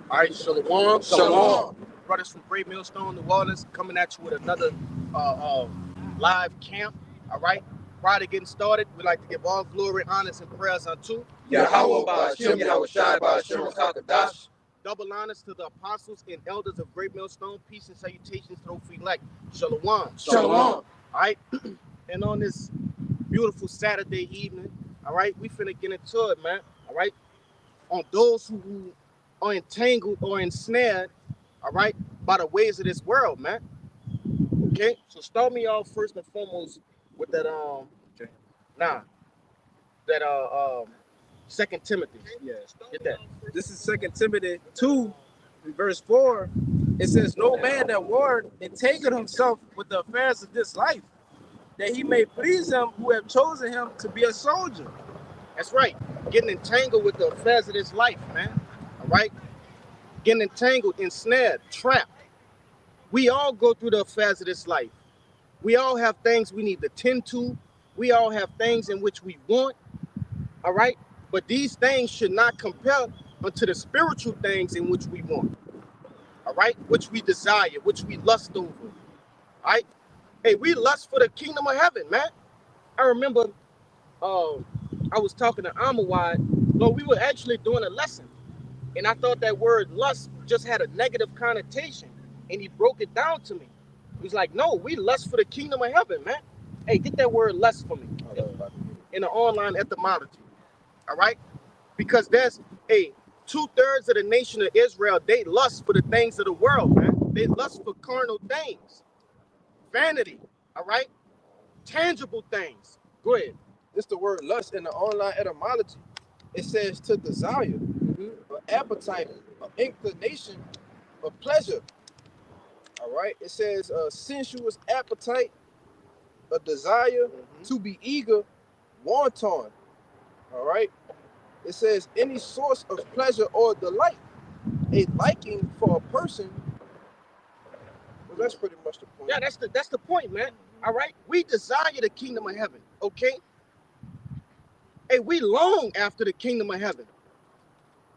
All right, Shalom. Shalom. Brothers from Great Millstone, New Orleans, coming at you with another uh, uh, live camp. All right. Prior to getting started, we'd like to give all glory, honors, and prayers unto Yahweh Ba'ashem, Yahweh Shai Ba'ashem Rakakadash. double honors to the apostles and elders of Great Millstone. Peace and salutations to those we elect. Shalom. Shalom. All right. And on this beautiful Saturday evening, all right, we finna get into it, man. All right. On those who are entangled or ensnared, all right, by the ways of this world, man. Okay, so start me off first and foremost with that Okay. nah, that Second Timothy. Yeah. Get that. This is 2 Timothy 2, verse 4. It says, no man that warred entangled himself with the affairs of this life, that he may please him who have chosen him to be a soldier. That's right. Getting entangled with the affairs of this life, man. All right, getting entangled, ensnared, trapped. We all go through the affairs of this life. We all have things we need to tend to. We all have things in which we want. All right, but these things should not compel unto the spiritual things in which we want. All right, which we desire, which we lust over. All right, hey, we lust for the kingdom of heaven, man. I remember I was talking to Amawad. Lord, we were actually doing a lesson, and I thought that word lust just had a negative connotation, and he broke it down to me. He's like, no, we lust for the kingdom of heaven, man. Hey, get that word lust for me in the online etymology. All right, because there's a 2/3 of the nation of Israel. They lust for the things of the world, man. They lust for carnal things, vanity. All right, tangible things. Go ahead. It's the word lust in the online etymology. It says to desire, an appetite, an inclination, a pleasure. All right. It says a sensuous appetite, a desire, to be eager, wanton. All right. It says any source of pleasure or delight, a liking for a person. Well, that's pretty much the point. Yeah, that's the point, man. All right, we desire the kingdom of heaven. Okay. Hey, we long after the kingdom of heaven.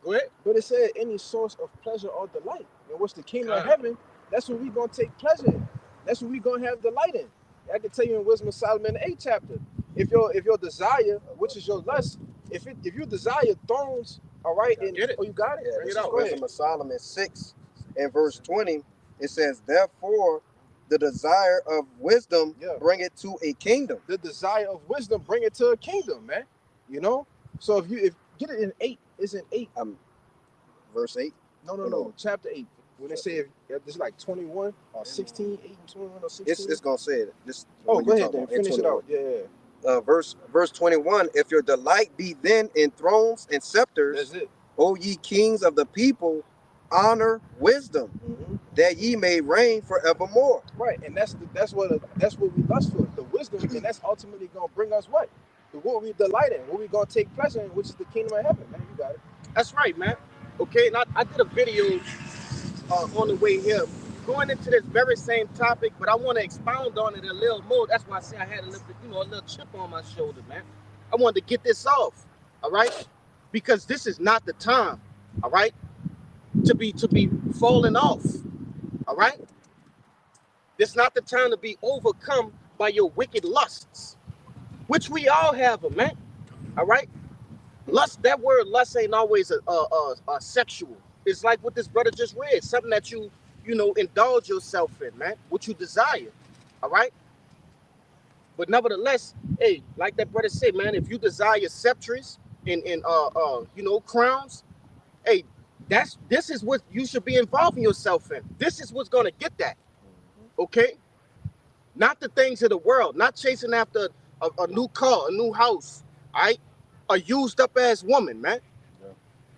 Go ahead. But it said any source of pleasure or delight. And what's the kingdom of God. heaven? That's what we're going to take pleasure in. That's what we're going to have delight in. I can tell you in Wisdom of Solomon, the 8th chapter. If your desire, which is your lust, if you desire thrones, all right, and Get it. oh, you got it? Yeah, Bring this it is out. Wisdom of Solomon 6 and verse 20. It says, therefore, the desire of wisdom bring it to a kingdom. The desire of wisdom bring it to a kingdom, man. You know? So if get it in 8, it's in 8. Verse 8. No. Chapter 8. When they say it's like 21 or 16, 8 and 21 or 16. It's gonna say it. This. Oh, go ahead then. Finish it out. Yeah. Verse 21. If your delight be then in thrones and scepters, That's it. O ye kings of the people, honor wisdom, that ye may reign forevermore. Right, and that's what we lust for, the wisdom, and that's ultimately gonna bring us what we delight in, what we gonna take pleasure in, which is the kingdom of heaven. Man, you got it. That's right, man. Okay, and I did a video on the way here going into this very same topic, but I want to expound on it a little more. That's why I say I had a little bit, a little chip on my shoulder, man. I wanted to get this off, all right? Because this is not the time, all right, to be falling off, all right? This is not the time to be overcome by your wicked lusts, which we all have them, man, all right? Lust, that word lust ain't always a sexual. It's like what this brother just read, something that you indulge yourself in, man, what you desire, all right? But nevertheless, hey, like that brother said, man, if you desire sceptres and crowns, hey, this is what you should be involving yourself in. This is what's gonna get that, okay? Not the things of the world, not chasing after a new car, a new house, all right? A used up ass woman, man,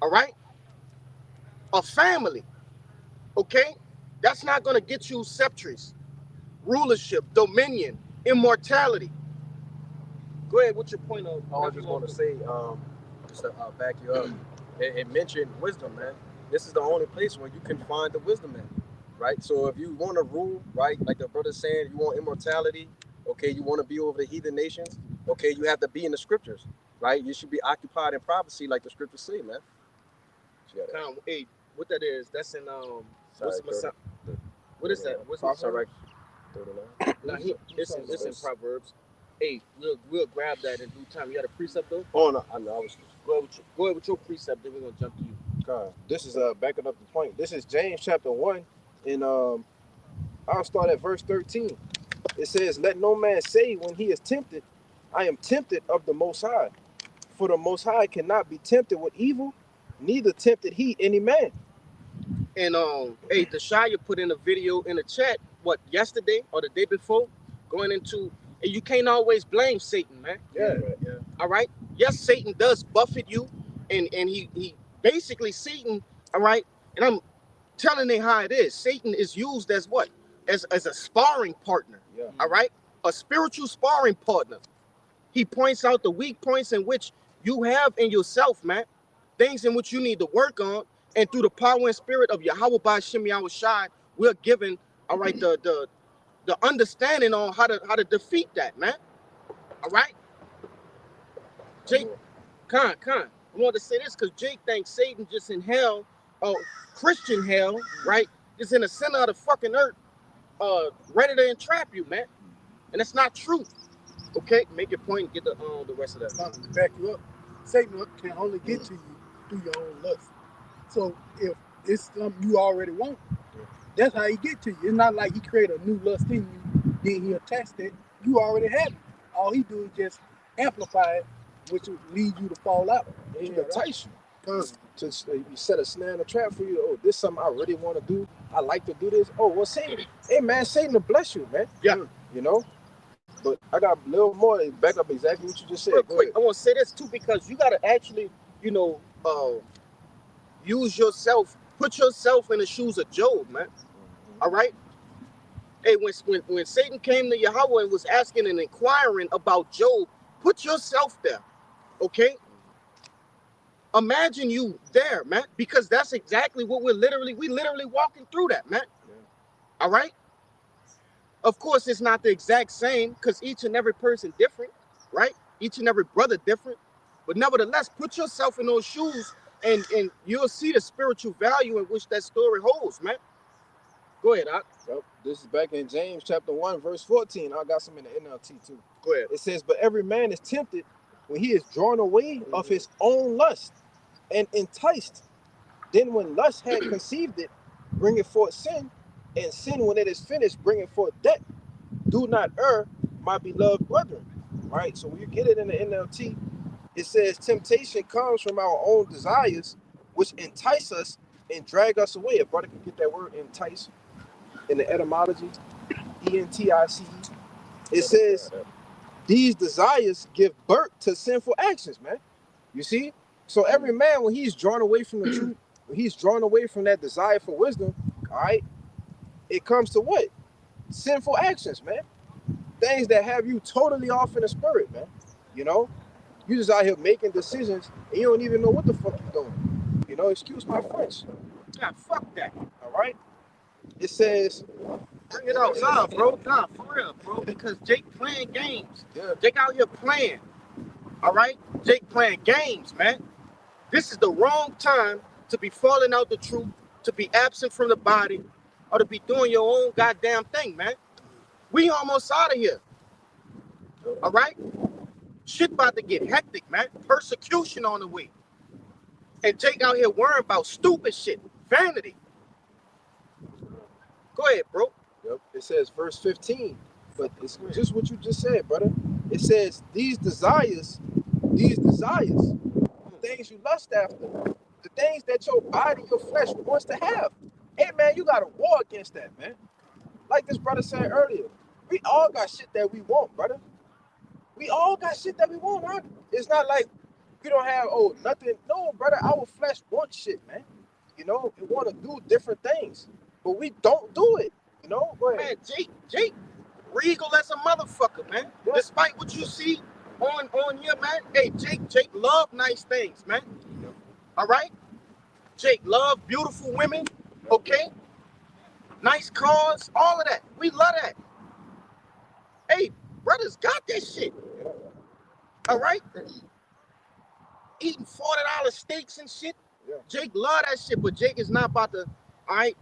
all right? A family, okay? That's not gonna get you sceptres, rulership, dominion, immortality. Go ahead. What's your point of? I was just going to say, just to back you up, it mentioned wisdom, man. This is the only place where you can find the wisdom in, right? So if you want to rule, right, like the brother's saying, you want immortality, okay, you want to be over the heathen nations, okay, you have to be in the scriptures, right? You should be occupied in prophecy like the scriptures say, man. Hey, what that is? That's in what's Sorry, what is that? What's Proverbs? 39? No, it's in Proverbs. Hey, we'll grab that in due time. You got a precept though? Oh no, I know. I was go ahead with your precept. Then we're gonna jump to you. God, this is backing up the point. This is James chapter 1, and I'll start at verse 13. It says, "Let no man say when he is tempted, I am tempted of the Most High. For the Most High cannot be tempted with evil, neither tempted he any man." And hey, the Shire put in a video in the chat, what, yesterday or the day before, going into, and you can't always blame Satan, man. Yeah. All right. Yes, Satan does buffet you, and he basically Satan. All right. And I'm telling you how it is. Satan is used as what? As a sparring partner. Yeah. All right. A spiritual sparring partner. He points out the weak points in which you have in yourself, man. Things in which you need to work on. And through the power and spirit of Yahweh Ba'Shem Yahweh Shai, we're given, all right, the understanding on how to defeat that, man. All right. Jake, Khan. I wanted to say this because Jake thinks Satan just in hell, Christian hell, right? Just in the center of the fucking earth, ready to entrap you, man. And that's not true. Okay, make your point and get the rest of that. To back you up, Satan can only get to you through your own lust. So if it's something you already want, that's how he get to you. It's not like he create a new lust in you, then he attacks it. You already have it. All he do is just amplify it, which will lead you to fall out. He entice you. Because you set a snare and a trap for you. Oh, this is something I really want to do. I like to do this. Oh, well, Satan, hey man, Satan will bless you, man. Yeah. You know? But I got a little more to back up exactly what you just said. Real quick, I want to say this too, because you got to actually, use yourself, put yourself in the shoes of Job, man. All right? Hey, when Satan came to Yahweh and was asking and inquiring about Job, put yourself there, okay? Imagine you there, man, because that's exactly what we literally walking through that, man. Yeah. All right? Of course, it's not the exact same because each and every person different, right? Each and every brother different. But nevertheless, put yourself in those shoes and you'll see the spiritual value in which that story holds, man. Go ahead, Doc. Yep. This is back in James chapter 1, verse 14. I got some in the NLT too. Go ahead. It says, "But every man is tempted when he is drawn away of his own lust and enticed. Then when lust had conceived it, bringeth forth sin, and sin, when it is finished, bringeth forth death. Do not err, my beloved brethren." Right? So when you get it in the NLT, it says temptation comes from our own desires, which entice us and drag us away. If brother can get that word entice in the etymology, E-N-T-I-C-E, it says these desires give birth to sinful actions, man. You see? So every man, when he's drawn away from the truth, when he's drawn away from that desire for wisdom, all right, it comes to what? Sinful actions, man. Things that have you totally off in the spirit, man. You know? You just out here making decisions and you don't even know what the fuck you're doing. You know, excuse my French. Yeah, fuck that. All right? It says, bring it out. Nah, bro. Nah, for real, bro. Because Jake playing games. Yeah. Jake out here playing. All right? Jake playing games, man. This is the wrong time to be falling out the truth, to be absent from the body, or to be doing your own goddamn thing, man. We almost out of here. All right? Shit about to get hectic, man. Persecution on the way. And Jake out here worrying about stupid shit. Vanity. Go ahead, bro. Yep. It says verse 15. But it's just what you just said, brother. It says these desires, the things you lust after, the things that your body, your flesh wants to have. Hey man, you gotta war against that, man. Like this brother said earlier, we all got shit that we want, brother. We all got shit that we want, right? It's not like we don't have nothing. No, brother, our flesh wants shit, man. You know, it want to do different things, but we don't do it. You know, go ahead. Man, Jake, regal as a motherfucker, man. Yeah. Despite what you see on here, man. Hey, Jake love nice things, man. Yep. All right? Jake love beautiful women, okay? Nice cars, all of that. We love that. Hey, brothers got that shit. All right? Eating $40 steaks and shit. Yeah. Jake love that shit, but Jake is not about to, all right,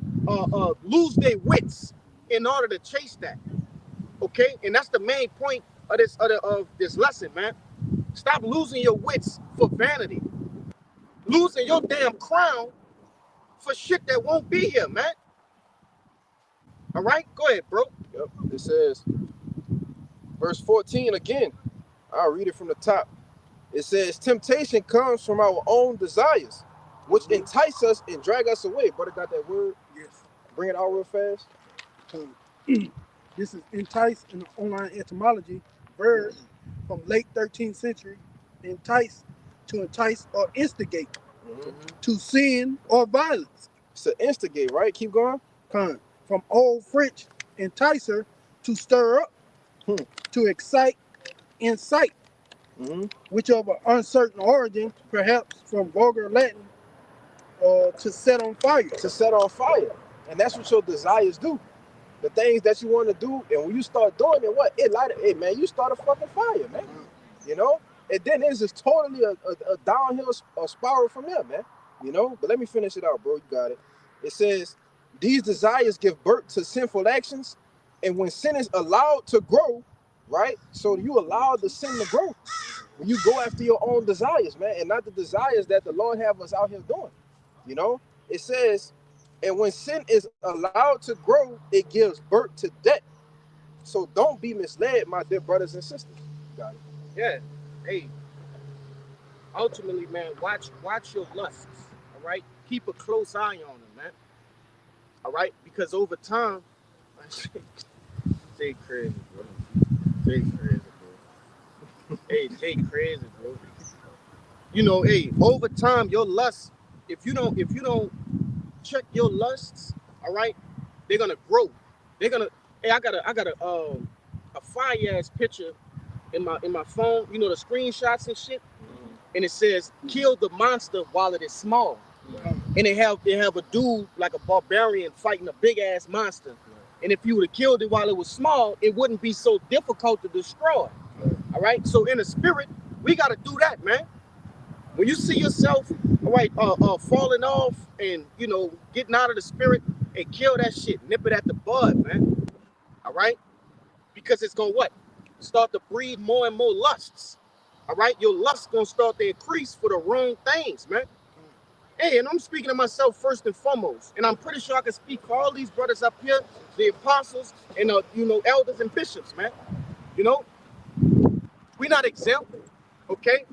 lose their wits in order to chase that. Okay, and that's the main point of this lesson, man. Stop losing your wits for vanity, losing your damn crown for shit that won't be here, man. All right, go ahead, bro. Yep. It says, verse 14 again. I'll read it from the top. It says, temptation comes from our own desires, which entice us and drag us away. Brother got that word? Yes. Bring it out real fast. This is entice in the online etymology, verb from late 13th century, entice, to entice or instigate, to sin or violence. It's an instigate, right? Keep going. From Old French, enticer, to stir up, to excite, incite, which of an uncertain origin, perhaps from vulgar Latin, to set on fire. To set on fire. And that's what your desires do. The things that you want to do, and when you start doing it, what? It light it, man, you start a fucking fire, man. You know? And then it's just totally a downhill spiral from there, man. You know? But let me finish it out, bro. You got it. It says, these desires give birth to sinful actions, and when sin is allowed to grow, right? So you allow the sin to grow. When you go after your own desires, man, and not the desires that the Lord have us out here doing. You know? It says, and when sin is allowed to grow, it gives birth to death. So don't be misled, my dear brothers and sisters. Got it. Yeah. Hey. Ultimately, man, watch your lusts. All right. Keep a close eye on them, man. All right, because over time, Jay crazy, bro. Jay crazy, bro. Hey, Jay crazy, bro. You know, hey, over time, your lusts, if you don't check your lusts, all right, they're gonna grow. They're gonna. Hey, I got a fire ass picture in my phone. You know the screenshots and shit, and it says kill the monster while it is small. And they have a dude like a barbarian fighting a big ass monster. And if you would have killed it while it was small, it wouldn't be so difficult to destroy. All right. So in the spirit, we got to do that, man. When you see yourself, all right, falling off and getting out of the spirit, and kill that shit, nip it at the bud, man. All right, because it's gonna start to breed more and more lusts. All right, your lust's gonna start to increase for the wrong things, man. Hey, and I'm speaking to myself first and foremost, and I'm pretty sure I can speak for all these brothers up here, the apostles and elders and bishops, man. We're not exempt, okay?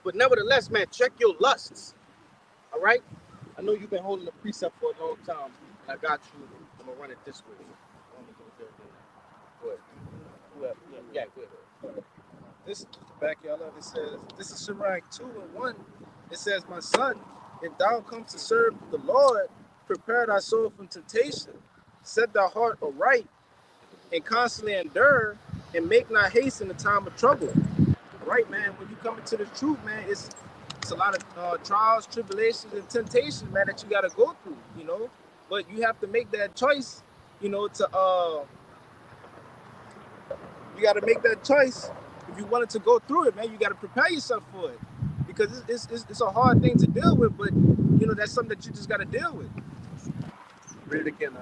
But nevertheless, man, check your lusts. All right? I know you've been holding the precept for a long time. I got you. I'm gonna run it this way. Go ahead. Yeah, good. This back y'all up. It says, this is Sirach 2:1. It says, my son, if thou come to serve the Lord, prepare thy soul from temptation, set thy heart aright, and constantly endure, and make not haste in the time of trouble. Right, man, when you come into the truth, man, it's a lot of trials, tribulations, and temptations, man, that you got to go through, but you have to make that choice, you got to make that choice. If you wanted to go through it, man, you got to prepare yourself for it, because it's a hard thing to deal with, but that's something that you just got to deal with. Read it again,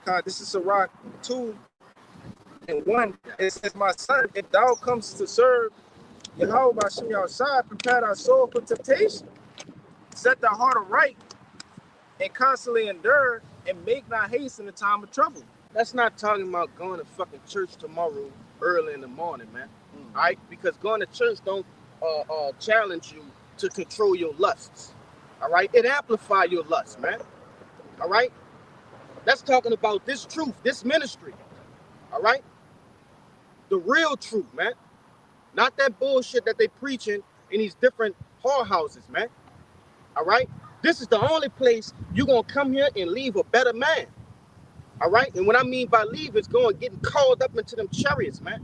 God, this is Sirach 2:1. It says, my son, if thou comes to serve Yahweh B'Shem Yahushua, prepare thy soul for temptation, set thy heart aright, and constantly endure, and make not haste in the time of trouble. That's not talking about going to fucking church tomorrow early in the morning, man. All right, because going to church don't challenge you to control your lusts. All right, it amplify your lusts, man. All right, that's talking about this truth, this ministry. All right, the real truth, man. Not that bullshit that they preaching in these different whorehouses, man. All right, this is the only place you're gonna come here and leave a better man. All right, and what I mean by leave is getting called up into them chariots, man.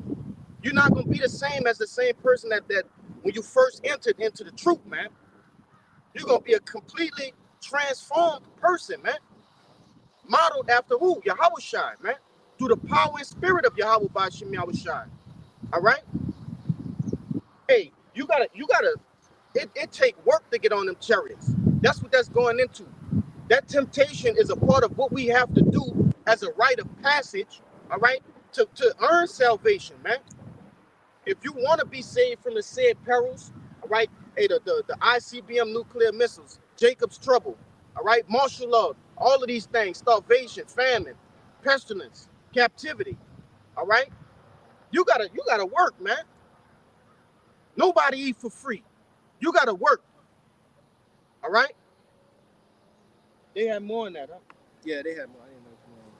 You're not gonna be the same as the same person that when you first entered into the truth, man. You're gonna be a completely transformed person, man. Modeled after who? Yahushua, man. Through the power and spirit of Yahweh B'Shem Yahushua. All right. Hey, you gotta. It take work to get on them chariots. That's what that's going into. That temptation is a part of what we have to do as a rite of passage, all right, to earn salvation, man. If you want to be saved from the said perils, all right, hey, the ICBM nuclear missiles, Jacob's trouble, all right, martial law, all of these things, starvation, famine, pestilence, captivity, all right, you gotta work, man. Nobody eat for free. You gotta work, all right. They had more than that, huh? Yeah, they had more. I didn't know if you wanted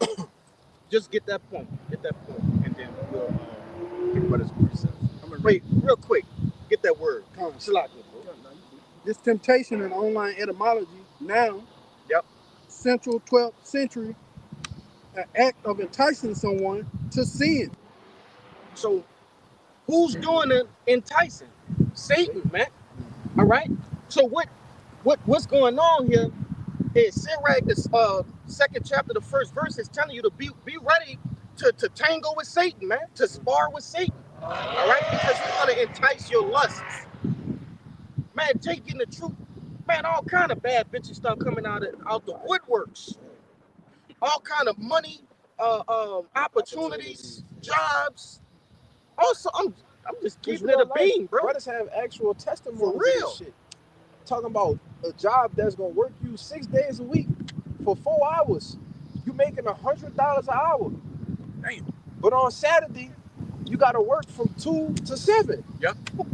to put on. Just get that point, and then we'll get brothers precepts. I'm gonna wait real quick. Get that word. This temptation in online etymology now. Yep. Central 12th century, an act of enticing someone to sin. So, who's doing the enticing? Satan, man. All right. So what's going on here is Sirach, the second chapter, the first verse is telling you to be ready to tangle with Satan, man, to spar with Satan. All right, because he's gonna entice your lusts. Man, taking the truth, man, all kind of bad bitches start coming out the woodworks. All kind of money, opportunities, jobs. Also, I'm just keeping it a bean, bro. Brothers have actual testimony for real. Shit. Talking about a job that's gonna work you 6 days a week for 4 hours. You making $100 an hour. Damn. But on Saturday, you gotta work from 2 to 7. Yep. Before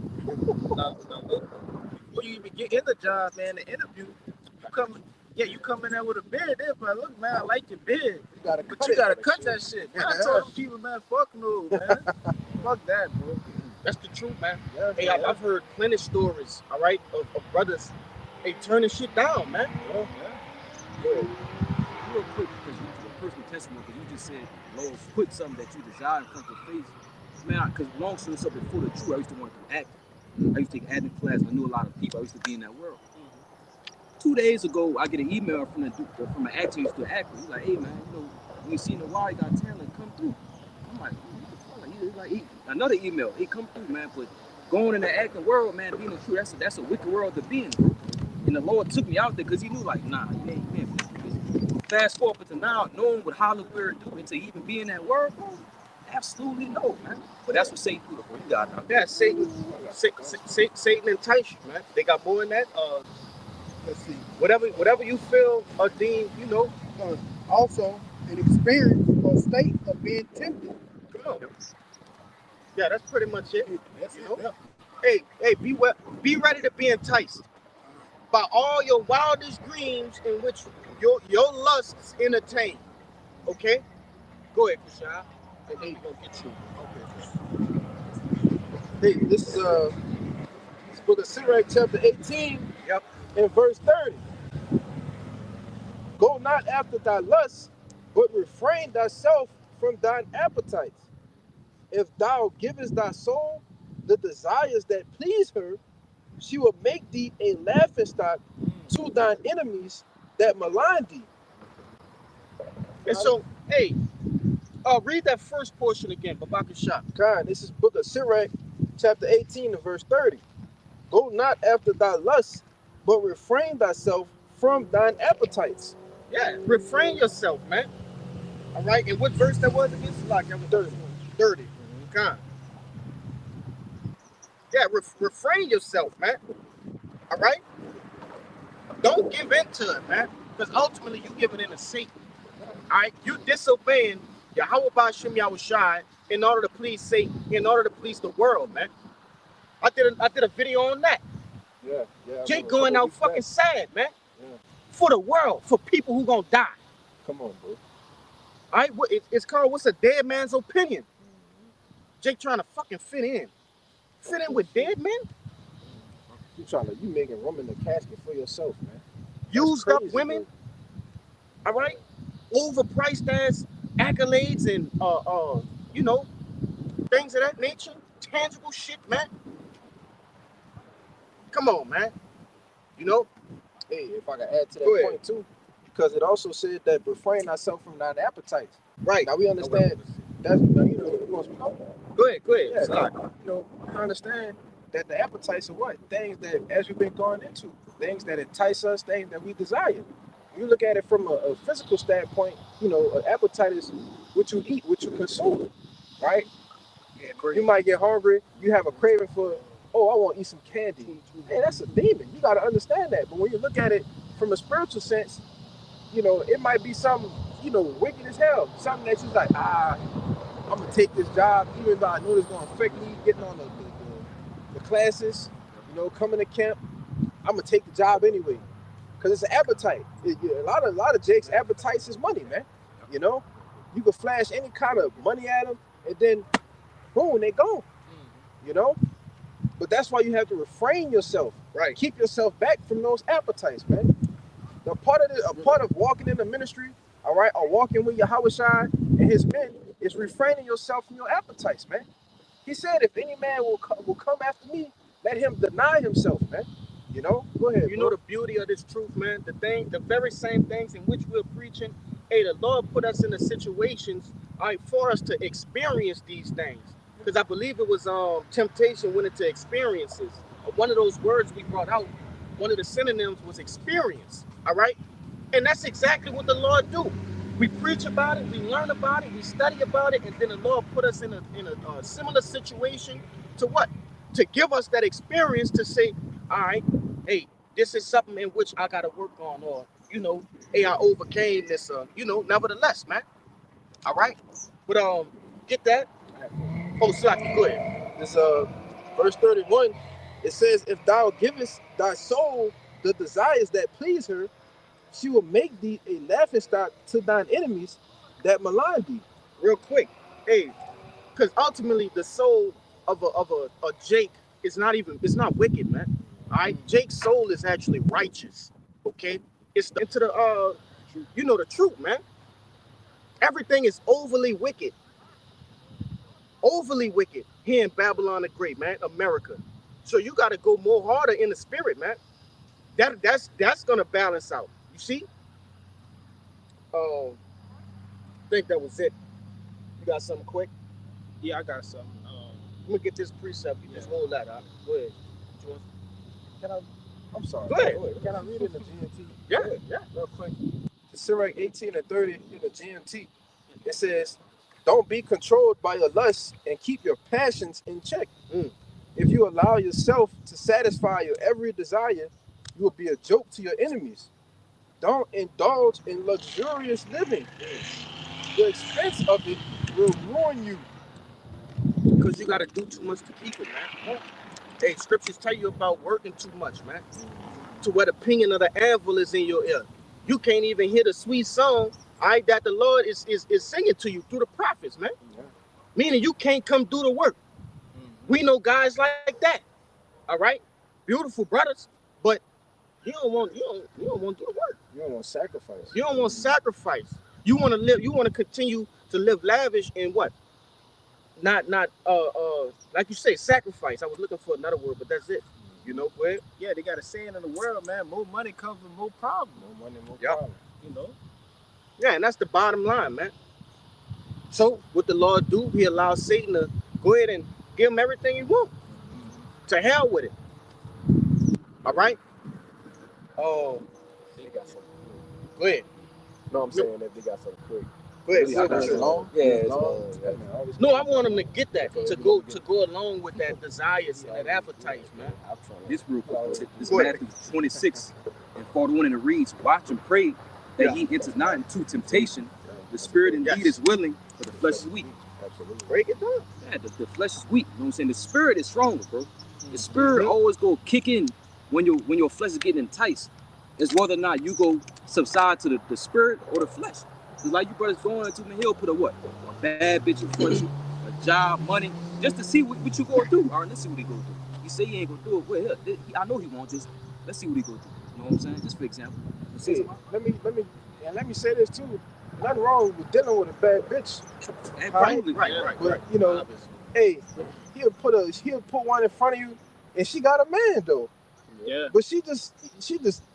you even get in the job, man, the interview, you come in there with a beard there, but look, man, I like your beard. You gotta cut that shit. Man, I told them people, man, fuck no, man. Fuck that, bro. That's the truth, man. Yeah, hey, I've heard plenty of stories, all right, of brothers, hey, turning shit down, man. Yeah. Good. Real quick, because you your personal testimony, because you just said, Lord, put something that you desire in front of your face. Man, because long story short, before the truth, I used to want to act. I used to take acting class. I knew a lot of people. I used to be in that world. 2 days ago, I get an email from an actor who used to act. He's like, hey, man, when you see in a while, you got talent, come through. I'm like, what the fuck? Another email, hey, come through, man. But going in the acting world, man, being a true, that's a wicked world to be in, bro. And the Lord took me out there because he knew, like, nah, you ain't. Fast forward to now, knowing what Hollywood do and to even be in that world, bro, absolutely no, man. But that's what Satan do, bro. You got it. Yeah, Satan entice you, man. They got more than that. Let's see. Whatever you feel or deem, Also, an experience or state of being tempted. Come on. Yeah, that's pretty much it. That's you know? Yeah. Hey, be ready to be enticed by all your wildest dreams in which your lusts entertain. Okay? Go ahead, Kushai. And then we're gonna get you. Okay. Hey, this is this book of Sirach, chapter 18. Yep. In verse 30. Go not after thy lusts, but refrain thyself from thine appetites. If thou givest thy soul the desires that please her, she will make thee a laughingstock to thine enemies that malign thee. And so, hey, read that first portion again, Babaka Shah. God, this is book of Sirach, chapter 18 and verse 30. Go not after thy lusts, but refrain thyself from thine appetites. Yeah, refrain yourself, man. All right, and what verse that was again? Like 30. 30. God. Yeah, refrain yourself, man. All right? Don't give in to it, man. Because ultimately you giving in to Satan. All right? You disobeying Yahweh Ba'ashem Yahushai in order to please Satan, in order to please the world, man. I did a video on that. Yeah. Jake going out fucking sad, man. Yeah. For the world, for people who gonna die. Come on, bro. All right, it's called What's a Dead Man's Opinion? Jake trying to fucking fit in with dead men. You making room in the casket for yourself, man. Used up women. Bro. All right, overpriced ass accolades and things of that nature. Tangible shit, man. Come on, man. Hey, if I can add to that point too, because it also said that refrain ourselves from thine appetites. Right. Now we understand that's Go ahead. Yeah, I understand that the appetites are what? Things that, as we've been going into, things that entice us, things that we desire. You look at it from a physical standpoint, you know, an appetite is what you eat, what you consume, right? You might get hungry, you have a craving for, oh, I want to eat some candy. Hey, that's a demon. You got to understand that. But when you look at it from a spiritual sense, you know, it might be something, you know, wicked as hell. Something that you're like, I'm going to take this job, even though I know it's going to affect me getting on the classes, you know, coming to camp. I'm going to take the job anyway. Because it's an appetite. A lot of Jake's appetites is money, man. You know, you can flash any kind of money at them, and then boom, they go. You know, but that's why you have to refrain yourself, right? Keep yourself back from those appetites, man. A part of walking in the ministry, all right, or walking with Yahushua and his men is refraining yourself from your appetites, man. He said, if any man will come after me, let him deny himself, man. You know, go ahead. You know the beauty of this truth, man. The very same things in which we're preaching. Hey, the Lord put us in the situations, all right, for us to experience these things. Because I believe it was temptation went into experiences. One of those words we brought out, one of the synonyms was experience. All right, and that's exactly what the Lord do. We preach about it, we learn about it, we study about it, and then the Lord put us in a similar situation to what? To give us that experience to say, all right, hey, this is something in which I got to work on, or, you know, hey, I overcame this, you know, nevertheless, man. All right, but get that. Oh, Slaki, go ahead. This verse 31, it says, if thou givest thy soul the desires that please her, she will make thee a laughingstock to thine enemies that malign thee. Real quick, hey, because ultimately the soul of a Jake is not wicked, man. All right, Jake's soul is actually righteous. Okay, it's into the you know, the truth, man. Everything is overly wicked here in Babylon the Great, man, America. So you got to go more harder in the spirit, man. That's gonna balance out. You see? I think that was it. You got something quick? Yeah, I got something. Let me get this precept. You just hold that up. Go ahead. I'm sorry. Go ahead. Can I read it in the GMT? Yeah. Real quick. Sirach 18 and 30 in the GMT. It says, don't be controlled by your lusts and keep your passions in check. If you allow yourself to satisfy your every desire, you will be a joke to your enemies. Don't indulge in luxurious living. The expense of it will ruin you. Because you got to do too much to people, man. Hey, scriptures tell you about working too much, man. To where the pinging of the anvil is in your ear. You can't even hear the sweet song, all right, that the Lord is singing to you through the prophets, man. Meaning you can't come do the work. We know guys like that. All right? Beautiful brothers, but you don't want to do the work. You don't want sacrifice. You don't want sacrifice. You want to live, you want to continue to live lavish in what? Not like you say, sacrifice. I was looking for another word, but that's it. You know, where? Yeah, they got a saying in the world, man, more money comes with more problems. More money, more problem. You know? Yeah, and that's the bottom line, man. So what the Lord do, he allows Satan to go ahead and give him everything he wants. To hell with it. All right? Oh, go ahead. No, I'm saying that they got something quick. Go ahead. It's long? Yeah, it's long. No, I want him to get that, to go along with that desires and that appetites, man. This real quick. This Matthew 26 and 41, and it reads, watch and pray that he enters not into temptation. The spirit indeed is willing, but the flesh is weak. Break it down. Yeah, the flesh is weak. You know what I'm saying? The spirit is stronger, bro. The spirit always go kick in when your flesh is getting enticed. It's whether or not you go subside to the spirit or the flesh. It's like you brothers going to the hill, put a what? A bad bitch in front of you, a job, money, just to see what you gonna do. All right, let's see what he gonna do. He say he ain't gonna do it. Well, I know he wants this. Let's see what he gonna do. You know what I'm saying? Just for example. See, let me say this too. Nothing wrong with dealing with a bad bitch. Right. But you know, hey, he'll put one in front of you, and she got a man though. Yeah. But she just,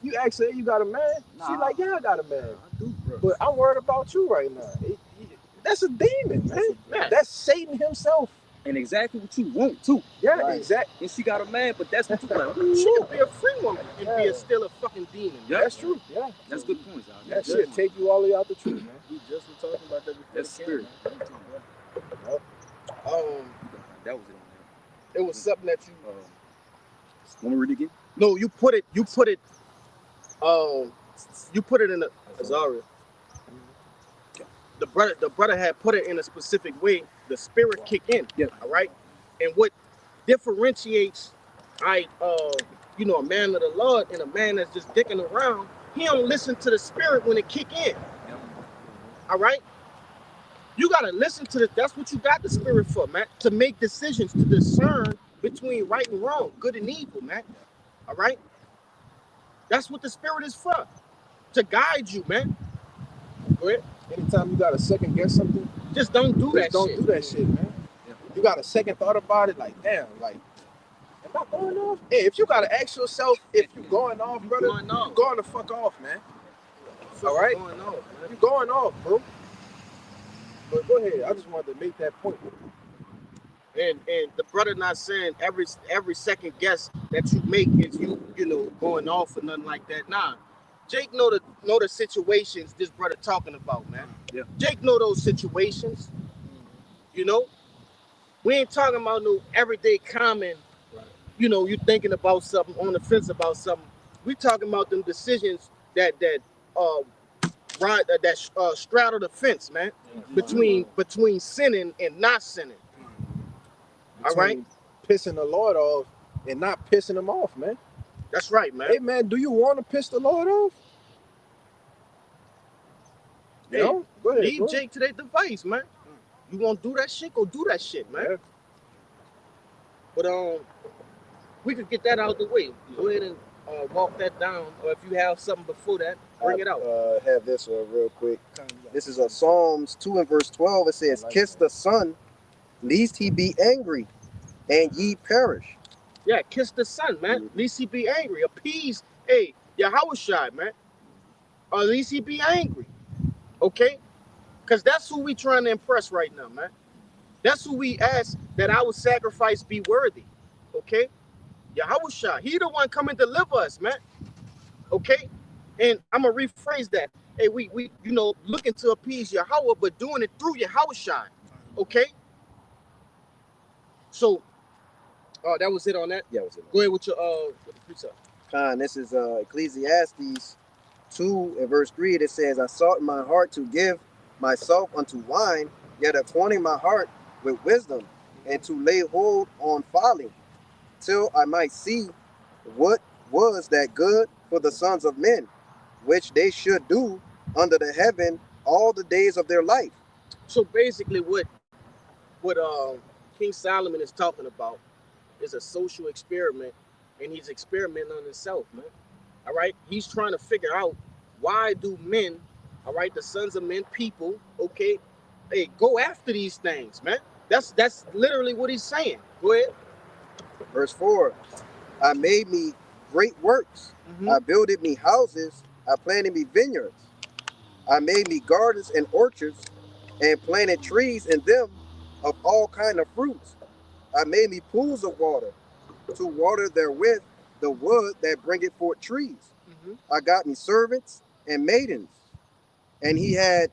you ask her, you got a man? Nah. She like, yeah, I got a man. I do, bro. But I'm worried about you right now. That's a demon, man. That's Satan himself and exactly what you want too. Yeah, Right. exactly. And she got a man, but that's what you like. She could be a free woman and be still a fucking demon. Yeah. That's true. Yeah. That's good points, out. That shit take you all the way out the truth, man. We just were talking about that before. That's the camera. spirit. That was it on It was something that you there. Want me to read it again? no, you put it in a Azaria. The brother had put it in a specific way. The spirit kick in. Yeah. All right. And what differentiates a man of the Lord and a man that's just dicking around, he don't listen to the spirit when it kick in. All right. You gotta listen to the. That's what you got the spirit for, man. To make decisions, to discern between right and wrong, good and evil, man. All right. That's what the spirit is for. To guide you, man. Go ahead. Anytime you gotta second guess something, Just don't do that don't shit. do that shit, man. You got a second thought about it, like, damn, like, am I going off? Hey, if you gotta ask yourself if you going off, brother, Going off. you going the fuck off, man. Fuck All right? Going on, man. You going off, bro. But go ahead. I just wanted to make that point. And the brother not saying every second guess that you make is you going off or nothing like that. Nah. Jake know the situations this brother talking about, man. Yeah. Jake know those situations. You know? We ain't talking about no everyday common, you thinking about something, on the fence about something. We talking about them decisions that straddle the fence, man. Between sinning and not sinning. All right? Pissing the Lord off and not pissing him off, man. That's right, man. Hey, man, do you want to piss the Lord off? You know? Go ahead, Leave bro. Jake to their device, man. You want to do that shit? Go do that shit, man. Yeah. But we could get that out of the way. Go ahead and walk that down, or if you have something before that, bring it out. Have this one real quick. This is Psalms 2 and verse 12. It says, "Kiss the Son, lest he be angry, and ye perish." Yeah, kiss the son, man. At least he be angry. Appease, hey, Yahushua, man. Or at least he be angry. Okay? Because that's who we trying to impress right now, man. That's who we ask that our sacrifice be worthy. Okay? Yahushua, he the one come and deliver us, man. Okay? And I'm going to rephrase that. Hey, we looking to appease Yahweh, but doing it through Yahushua. Okay? So, that was it on that? Yeah, was it? Go ahead with your with the precept. Khan, this is Ecclesiastes 2 and verse 3. It says, "I sought in my heart to give myself unto wine, yet appointing my heart with wisdom, and to lay hold on folly, till I might see what was that good for the sons of men, which they should do under the heaven all the days of their life." So basically what King Solomon is talking about is a social experiment, and he's experimenting on himself, man. All right? He's trying to figure out, why do men, all right, the sons of men, people, okay, hey, go after these things, man. That's literally what he's saying. Go ahead. Verse 4, "I made me great works. I builded me houses. I planted me vineyards. I made me gardens and orchards, and planted trees in them of all kind of fruits. I made me pools of water, to water therewith the wood that bringeth forth trees. I got me servants and maidens." And had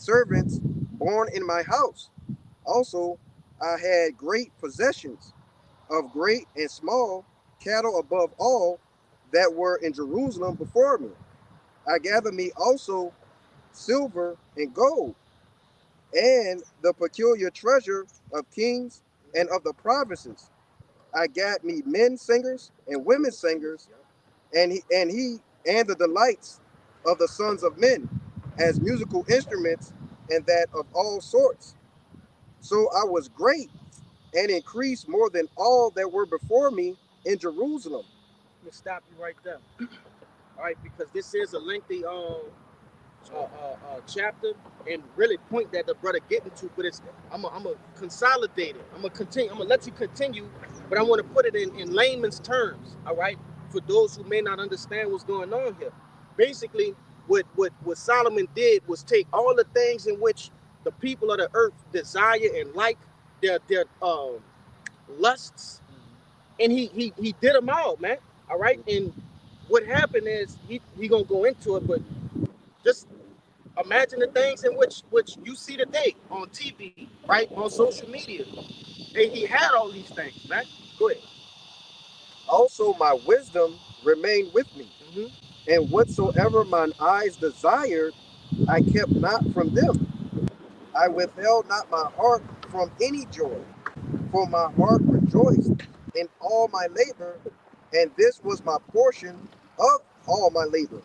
servants born in my house. Also, I had great possessions of great and small cattle above all that were in Jerusalem before me. I gathered me also silver and gold, and the peculiar treasure of kings and of the provinces. I got me men singers and women singers, and the delights of the sons of men, as musical instruments, and that of all sorts. So I was great, and increased more than all that were before me in Jerusalem. Let me stop you right there. All right, because this is a lengthy chapter and really point that the brother getting to, but I'm gonna consolidate it. I'm gonna let you continue, but I want to put it in layman's terms. All right, for those who may not understand what's going on here. Basically, what Solomon did was take all the things in which the people of the earth desire and like, their lusts, and he did them all, man. All right, and what happened is he gonna go into it, but just imagine the things in which you see today on TV, right, on social media. And he had all these things, man. Go ahead. Also, my wisdom remained with me, hmm and whatsoever mine eyes desired, I kept not from them. I withheld not my heart from any joy, for my heart rejoiced in all my labor, and this was my portion of all my labor.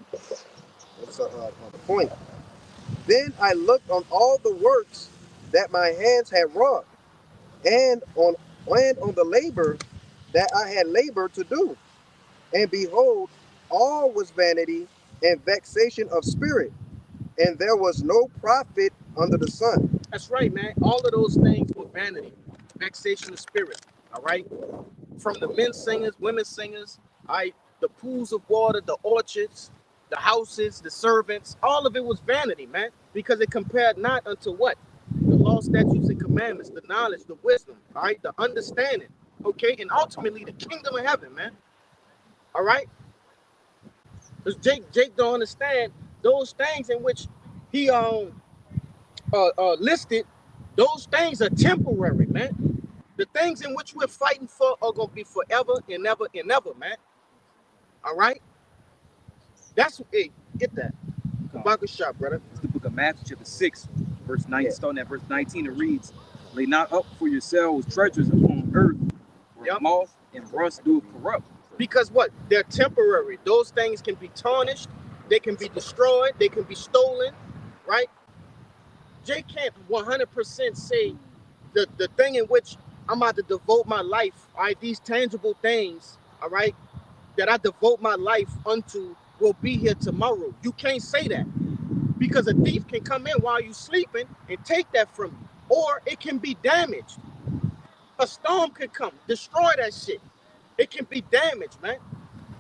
That's the point. Then I looked on all the works that my hands had wrought, and on the labor that I had labored to do. And behold, all was vanity and vexation of spirit, and there was no profit under the sun. That's right, man. All of those things were vanity, vexation of spirit. All right. From the men singers, women singers, all right, the pools of water, the orchards, the houses, the servants, all of it was vanity, man, because it compared not unto what? The law, statutes, and commandments, the knowledge, the wisdom, all right, the understanding, okay, and ultimately the kingdom of heaven, man. All right. Because Jake don't understand those things in which he listed. Those things are temporary, man. The things in which we're fighting for are gonna be forever and ever and ever, man. All right. That's hey, get that. Kabaka shop, brother. It's the book of Matthew, chapter 6, verse 9, starting at verse 19, it reads, "Lay not up for yourselves treasures upon earth, where moth and rust do corrupt." Because what? They're temporary. Those things can be tarnished, they can be destroyed, they can be stolen, right? Jay can't 100% say the thing in which I'm about to devote my life, all right, these tangible things, all right, that I devote my life unto will be here tomorrow. You can't say that because a thief can come in while you're sleeping and take that from you, or it can be damaged. A storm could come, destroy that shit. It can be damaged, man.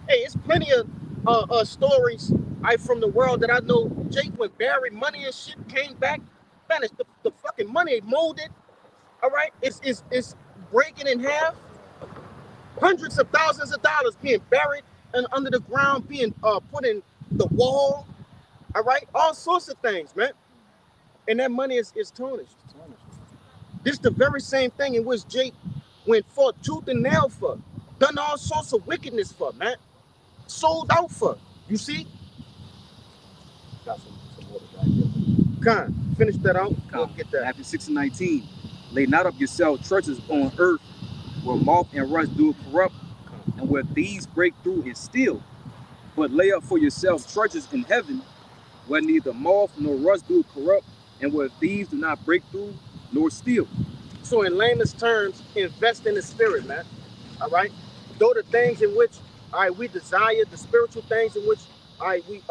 Hey, it's plenty of stories from the world that I know. Jake, when buried money and shit came back, man, it's the fucking money molded. All right, it's breaking in half. Hundreds of thousands of dollars being buried and under the ground, being put in the wall. All right, all sorts of things, man. And that money is tarnished. This is the very same thing in which Jake went for tooth and nail for, done all sorts of wickedness for, man. Sold out for. You see? Got some water back here. Con, finish that out. We'll get that. Matthew 6 and 19, "Lay not up yourselves treasures on earth, where moth and rust do corrupt, and where thieves break through and steal. But lay up for yourselves treasures in heaven, where neither moth nor rust do corrupt, and where thieves do not break through nor steal." So in layman's terms, invest in the spirit, man. All right? Though the things in which we desire, the spiritual things in which we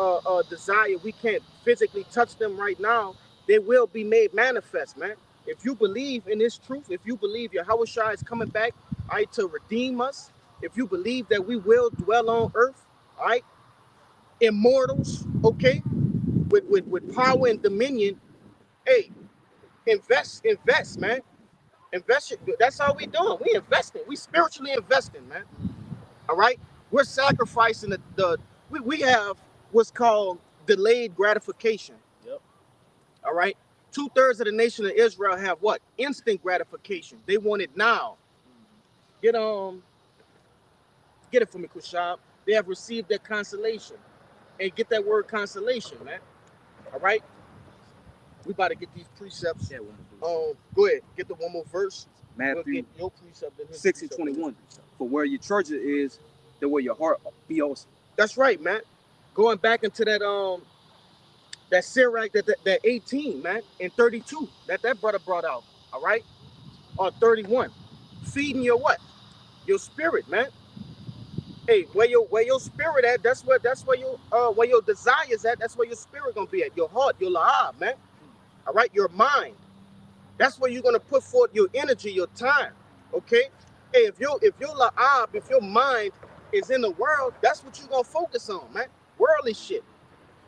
desire, we can't physically touch them right now, they will be made manifest, man. If you believe in this truth, if you believe Yahushua is coming back to redeem us, if you believe that we will dwell on earth, all right, immortals, okay, with power and dominion, hey, invest, man. Invest. That's all we doing. We investing. We spiritually investing, man. All right. We're sacrificing we have what's called delayed gratification. Yep. All right. 2/3 of the nation of Israel have what? Instant gratification. They want it now. Get it for me, Kushab. They have received their consolation. And get that word consolation, man. All right. We about to get these precepts. Yeah, Go ahead. Get the one more verse. Matthew We'll get your precept and his 6 and precept. 21, "For where your treasure is, there will your heart be also." That's right, man. Going back into that Sirach, that 18, man, and 32 that brother brought out. All right, or 31, feeding your what? Your spirit, man. Hey, where your spirit at? That's where your desires at. That's where your spirit gonna be at. Your heart, your lahab, man. All right, your mind. That's where you're gonna put forth your energy, your time. Okay. Hey, if your lahab, if your mind is in the world, that's what you're gonna focus on, man. Worldly shit,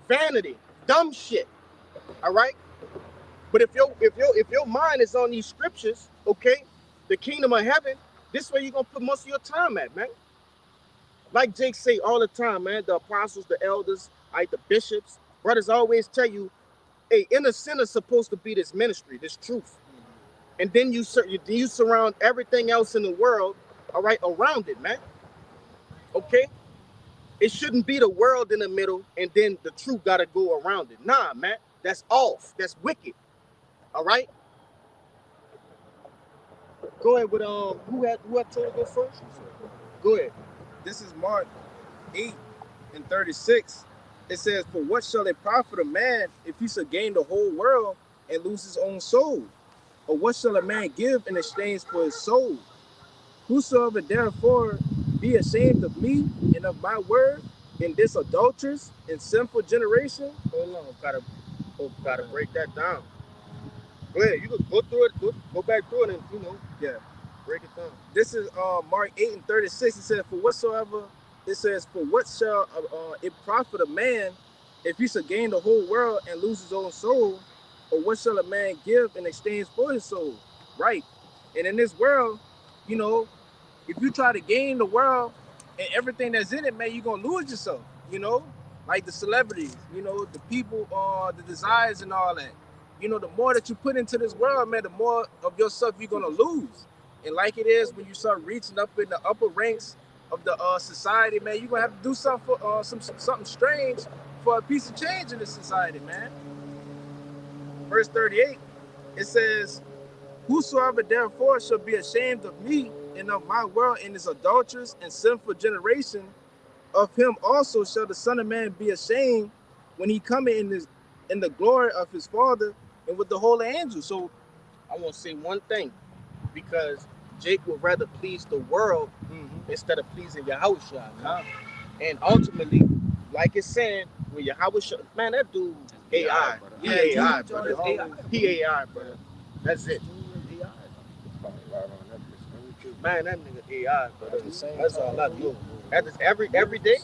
vanity, dumb shit. All right. But if your mind is on these scriptures, Okay? The kingdom of heaven, this is where you're gonna put most of your time at, man. Like Jake say all the time, man, the apostles, the elders, right, the bishops, brothers always tell you, hey, inner sin is supposed to be this ministry, this truth. And then you surround everything else in the world, all right, around it, man. Okay? It shouldn't be the world in the middle and then the truth gotta go around it. Nah, man. That's off. That's wicked. All right? Go ahead with who had told to go first? Go ahead. This is Mark 8:36. It says, "For what shall it profit a man if he shall gain the whole world and lose his own soul? Or what shall a man give in exchange for his soul? Whosoever therefore be ashamed of me and of my word in this adulterous and sinful generation." Hold on, gotta break that down. Go ahead, you can go through it, go back through it, and Yeah. break it down. This is Mark 8:36. It says, "For what shall it profit a man if he shall gain the whole world and lose his own soul? Or what shall a man give in exchange for his soul?" Right. And in this world, if you try to gain the world and everything that's in it, man, you're gonna lose yourself. Like the celebrities, the people, the desires and all that. The more that you put into this world, man, the more of yourself you're gonna lose. And like it is when you start reaching up in the upper ranks of the society, man, you're gonna have to do something for something strange for a piece of change in this society, man. Verse 38, it says, "Whosoever therefore shall be ashamed of me and of my word in this adulterous and sinful generation, of him also shall the Son of Man be ashamed when he cometh in the glory of his Father and with the holy angels." So I want to say one thing, because Jake would rather please the world instead of pleasing Yahushua. And ultimately, like it's saying, when Yahushua, man, that dude AI. He AI, brother. He AI, brother. That's it. Man, that nigga AI, brother. That's all I do. That is every day.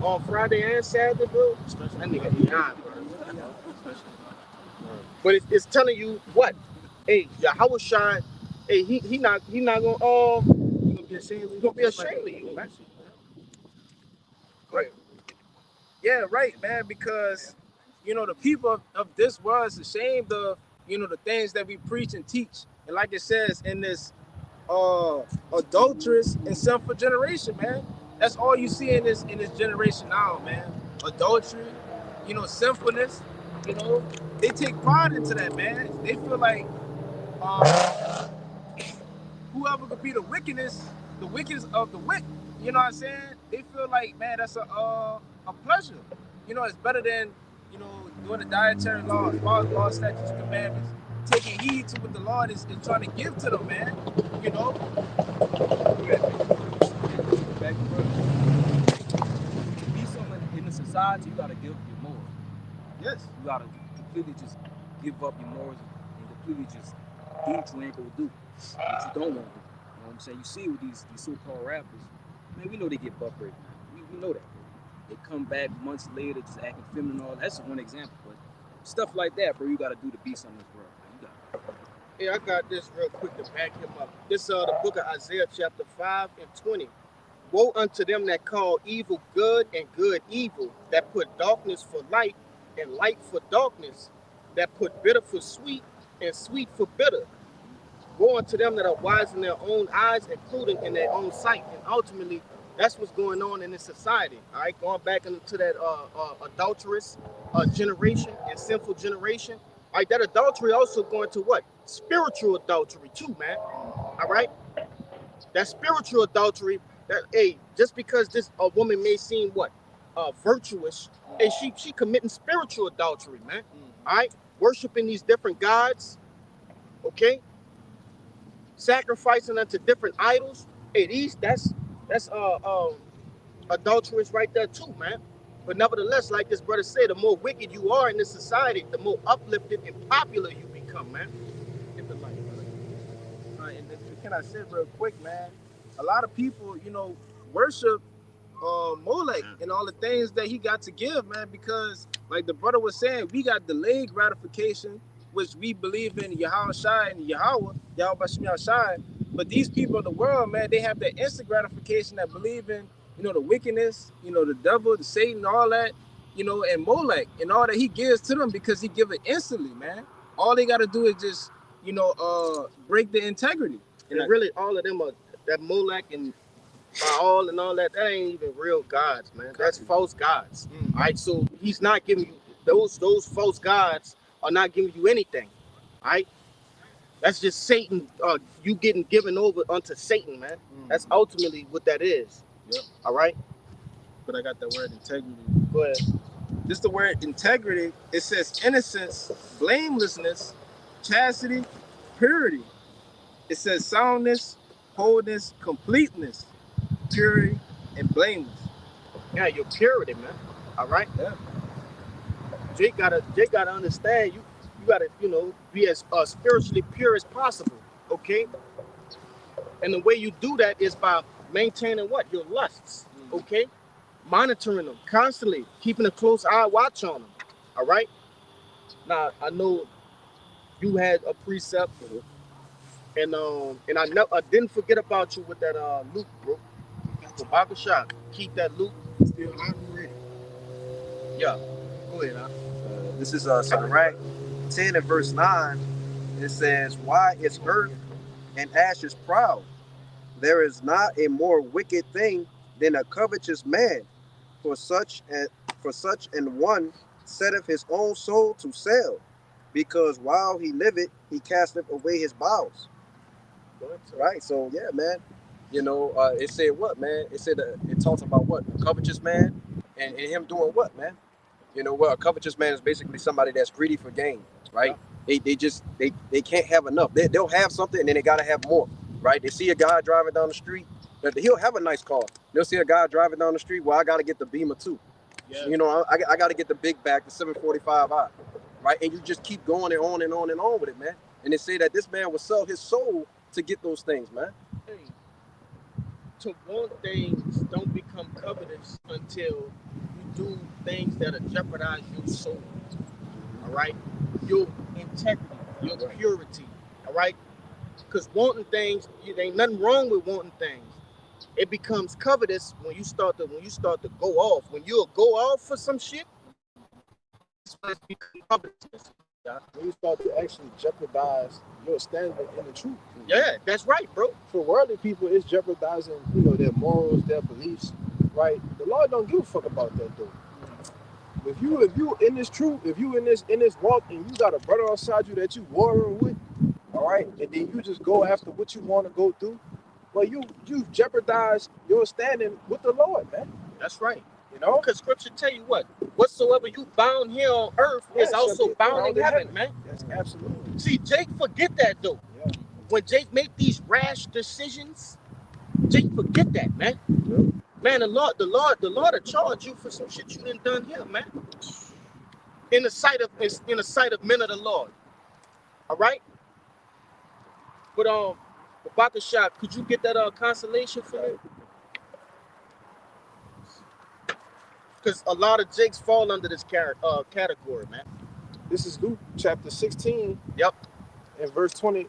On Friday and Saturday, bro. That nigga AI, brother. But it's telling you what? Hey, Yahushua, hey, he not gonna be ashamed of you, man. Right. Yeah, right, man, because the people of this world is ashamed of the things that we preach and teach. And like it says in this adulterous and sinful generation, man. That's all you see in this generation now, man. Adultery, sinfulness, they take pride into that, man. They feel like whoever could be the wickedest of the wicked, you know what I'm saying? They feel like, man, that's a pleasure. It's better than, doing the dietary laws, laws, statutes, and commandments, taking heed to what the Lord is trying to give to them, man. Be someone in the society, you gotta give up your morals. Yes. You gotta completely just give up your morals and completely just do what you ain't gonna do, what you don't want to do. You know what I'm saying? You see with these so-called rappers, man, we know they get butt raped, man. We know that. Bro. They come back months later just acting feminine and all. That's just one example, but stuff like that, bro, you gotta do to be something in this world, man. You gotta. Hey, I got this real quick to back him up. This the book of Isaiah chapter 5 and 20. Woe unto them that call evil good and good evil, that put darkness for light and light for darkness, that put bitter for sweet and sweet for bitter. Woe unto them that are wise in their own eyes and prudent in their own sight. And ultimately, that's what's going on in this society. All right, going back into that adulterous generation and sinful generation. All right, that adultery also going to what? Spiritual adultery too, man. All right, that spiritual adultery. That just because this a woman may seem what virtuous, and she committing spiritual adultery, man. All right, worshiping these different gods. Okay, sacrificing unto different idols. Hey, that's adulterous right there too, man. But nevertheless, like this brother said, the more wicked you are in this society, the more uplifted and popular you become, man. Get the light, brother. And can I say real quick, man? A lot of people, worship Molech and all the things that he got to give, man, because like the brother was saying, we got delayed gratification which we believe in Yahweh Shai and Yahweh Bashmi Shai. But these people in the world, man, they have that instant gratification that believe in, the wickedness, the devil, the Satan, all that, and Molech and all that he gives to them because he give it instantly, man. All they got to do is just, break the integrity. And really, all of them are that Molech and Baal and all that. That ain't even real gods, man. That's false gods. All right, so he's not giving you those false gods are not giving you anything. All right, that's just Satan. You getting given over unto Satan, man. That's ultimately what that is. Yep. All right. But I got that word integrity. Go ahead. Just the word integrity. It says innocence, blamelessness, chastity, purity. It says soundness, wholeness, completeness, purity, and blameless. Yeah, your purity, man. All right. Yeah. Jake gotta understand you gotta be as spiritually pure as possible. Okay. And the way you do that is by maintaining what? Your lusts. Okay. Monitoring them constantly, keeping a close eye watch on them. All right. Now I know you had a precept, and I didn't forget about you with that Luke, bro. The Bible shop. Keep that Luke still hot and ready. Yeah. Go ahead, huh? This is Sirach 10 and verse 9. It says, "Why is earth and ashes proud? There is not a more wicked thing than a covetous man. For such an one setteth his own soul to sell, because while he liveth, he casteth away his bowels." Right. So yeah, man. It said what, man? It said it talks about what? A covetous man and him doing what, man? A covetous man is basically somebody that's greedy for gain, right? They can't have enough. They'll have something and then they gotta have more, right? They see a guy driving down the street, he'll have a nice car. They'll see a guy driving down the street, well, I gotta get the Beamer too. Yeah. I gotta get the big back, the 745i, right? And you just keep going and on and on and on with it, man. And they say that this man will sell his soul to get those things, man. Hey, to want things don't become covetous until you do things that'll jeopardize your soul. All right, your integrity, your purity. All right, because wanting things, there ain't nothing wrong with wanting things. It becomes covetous when you start to go off. When you'll go off for some shit, it's when it becomes covetousness. When you start to actually jeopardize your standing in the truth. Yeah, that's right, bro. For worldly people, it's jeopardizing, their morals, their beliefs, right? The Lord don't give a fuck about that, though. If you in this truth, if you in this walk, and you got a brother outside you that you warring with, all right, and then you just go after what you want to go through, well, you jeopardize your standing with the Lord, man. That's right. Because scripture tell you whatsoever you bound here on earth is also bound in heaven, man. Yes, absolutely. See, Jake forget that though. Yeah. When Jake make these rash decisions, Jake forget that, man. Yeah. Man, the Lord will charge you for some shit you done here, man. In the sight of men of the Lord. All right. But Baka Shop, could you get that consolation for me? Because a lot of Jakes fall under this category, man. This is Luke chapter 16. Yep. And verse 20.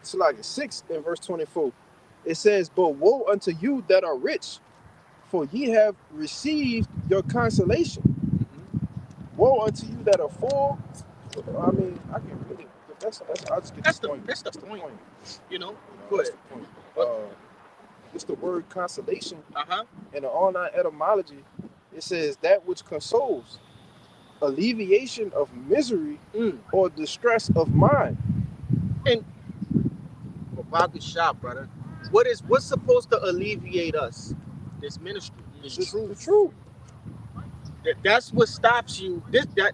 It's like 6 and verse 24. It says, "But woe unto you that are rich, for ye have received your consolation. Mm-hmm. Woe unto you that are full." I mean, I can read it. I'll just get that's the point. That's the point. Go That's ahead. The point. It's the word consolation. Uh-huh. In the online etymology, it says that which consoles, alleviation of misery or distress of mind. And Baka Shop, brother, what's supposed to alleviate us? This ministry, this truth. The truth. That's what stops you.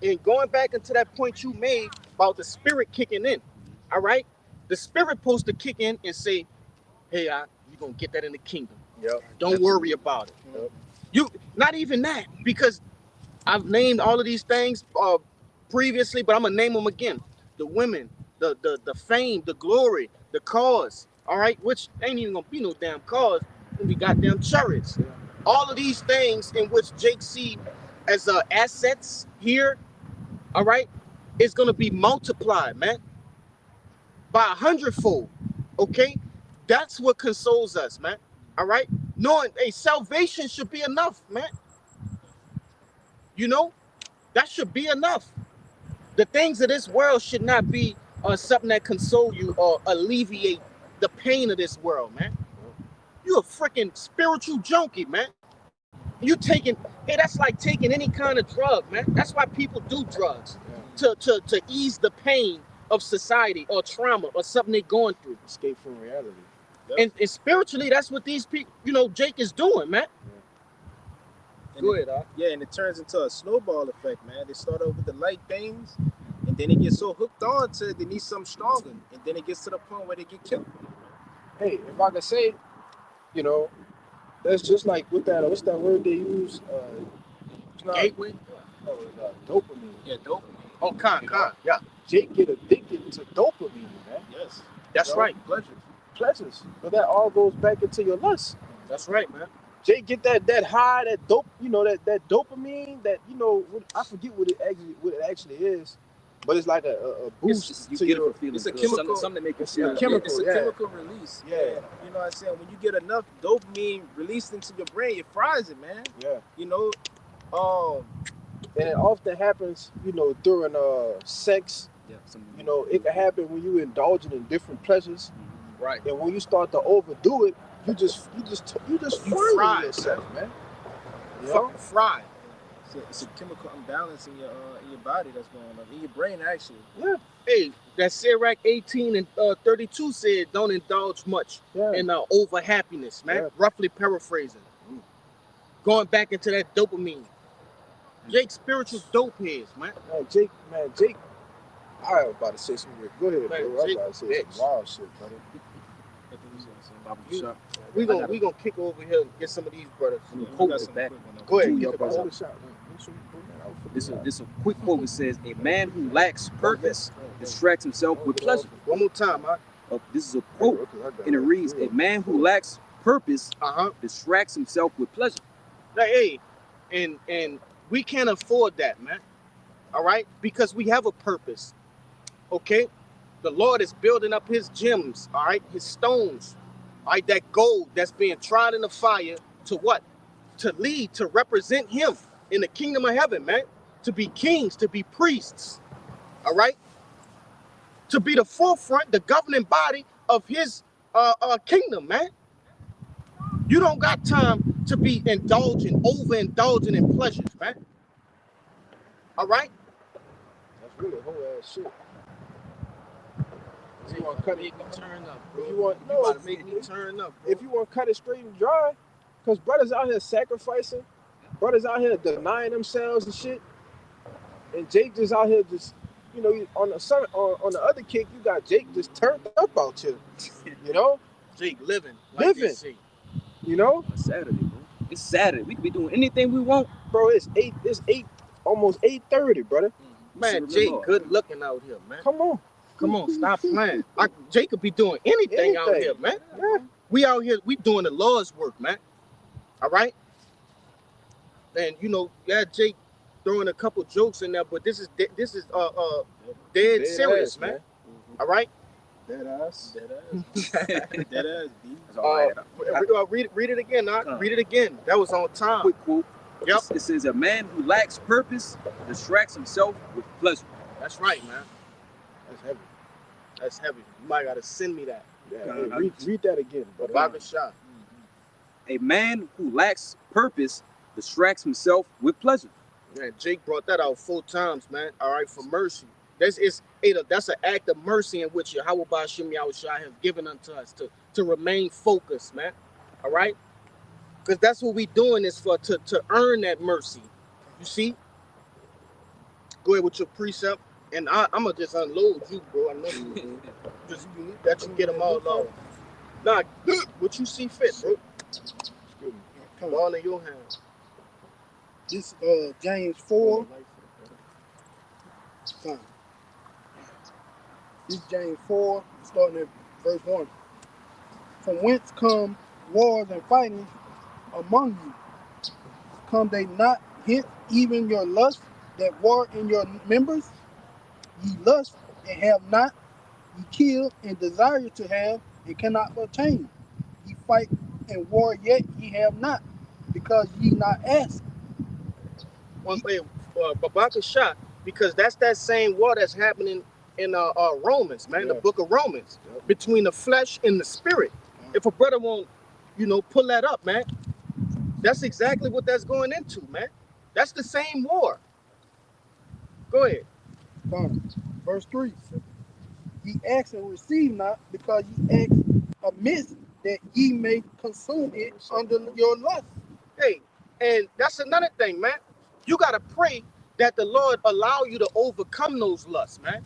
And going back into that point you made about the spirit kicking in. All right, the spirit supposed to kick in and say, "Hey, you're gonna get that in the kingdom. Yep. Don't worry about it." Yep. You not even that, because I've named all of these things previously, but I'm gonna name them again. The women, the fame, the glory, the cause. All right, which ain't even gonna be no damn cause. Gonna be goddamn chariots. Yeah. All of these things in which Jake see as assets here. All right, is gonna be multiplied, man, by 100-fold. Okay, that's what consoles us, man. All right, knowing salvation should be enough, man. You know, that should be enough. The things of this world should not be something that console you or alleviate the pain of this world, man. You a freaking spiritual junkie, man. You taking, hey, that's like taking any kind of drug, man. That's why people do drugs, to ease the pain of society or trauma or something they're going through. Escape from reality. And spiritually, that's what these people, Jake is doing, man. Go ahead, Doc. Yeah, and it turns into a snowball effect, man. They start off with the light things, and then they get so hooked on to it, they need something stronger, and then it gets to the point where they get killed. Hey, if I could say, that's just like what's that word they use? Gateway? Dopamine. Yeah, dopamine. Oh, con. Yeah, Jake get addicted to dopamine, man. Yes. that's right. Pleasures. But that all goes back into your lust. That's right, man. Jake get that high, that dope, that dopamine, that I forget what it actually is, but it's like a boost. You to get your, it for feeling it's a good. chemical- Something to make you it's feel a good. chemical. It's a yeah. chemical release. Yeah. You know what I'm saying? When you get enough dopamine released into your brain, it fries it, man. Yeah. And it often happens, during sex. Yeah, It can happen when you indulging in different pleasures. Right. And when you start to overdo it, you just fry yourself, man. Fucking fried. it's a chemical imbalance in your body that's going on, in your brain, actually. Yeah. Hey, that Sirach 18 and 32 said, don't indulge much in over happiness, man. Yeah. Roughly paraphrasing. Going back into that dopamine. Jake's spiritual dope heads, man. Jake. I was about to say some weird. Go ahead, Man, bro. I was Jake, about to say bitch. some wild shit, brother. We gonna kick over here and get some of these brothers. We got some back. quick one, though. Go ahead, Two get your the brothers. ball. Take a shot, man. This is a quick quote. It says, "A man who lacks purpose distracts himself with pleasure." One more time, huh? This is a quote, and it reads, "A man who lacks purpose distracts himself with pleasure." Like, hey, and we can't afford that, man. All right, because we have a purpose. Okay, the Lord is building up His gems. All right, His stones. All right, that gold that's being tried in the fire to what? To lead, to represent Him in the kingdom of heaven, man. To be kings, to be priests. All right, to be the forefront, the governing body of His kingdom, man. You don't got time to be overindulging in pleasures, man. All right? That's really whole ass shit. You want to make me turn up, bro. If you want, You about to make me turn up, bro. if you want to cut it straight and dry, because brothers out here sacrificing, brothers out here denying themselves and shit, and Jake just out here just, on the other kick, you got Jake just turned up out here, Jake living. Living. They say. It's Saturday, bro. It's Saturday. We can be doing anything we want. Bro, it's almost 8:30, brother. Man, Serve the Jake Lord. good looking out here, man. Come on. Stop playing. Jake could be doing anything out here, man. Yeah. We out here, we doing the Lord's work, man. All right? And Jake throwing a couple jokes in there, but this is dead serious, ass, man. All right? Dead ass. Dead ass, B. That's all right. Read it again, read it again. That was on time. Quick quote. Yep. It says, "A man who lacks purpose distracts himself with pleasure." That's right, man. That's heavy. That's heavy. You might gotta send me that. Yeah, hey, read that again, brother. Baba shot. A man who lacks purpose distracts himself with pleasure. Man, Jake brought that out 4 times, man. All right, for mercy. That's an act of mercy in which Yahweh Ba'ashem Yahushua have given unto us to remain focused, man. All right? Because that's what we doing this for, to earn that mercy. You see? Go ahead with your precept, and I'm going to just unload you, bro. I know you. Just that you get them all off. Nah, what you see fit, bro. Ball in your hands. This James 4. Fine. This James 4, starting at verse 1. From whence come wars and fighting among you? Come they not hence even your lust that war in your members? Ye lust and have not, ye kill and desire to have and cannot obtain. Ye fight and war, yet ye have not, because ye not ask. Babaka shot, because that's that same war that's happening in Romans, man, the Yeah. book of Romans, Yep. between the flesh and the spirit. If a brother won't, pull that up, man, that's exactly what that's going into, man. That's the same war. Go ahead. Verse 3. Ye ask and receive not, because ye ask amiss, that ye may consume it under your lust. Hey, and that's another thing, man. You gotta pray that the Lord allow you to overcome those lusts, man.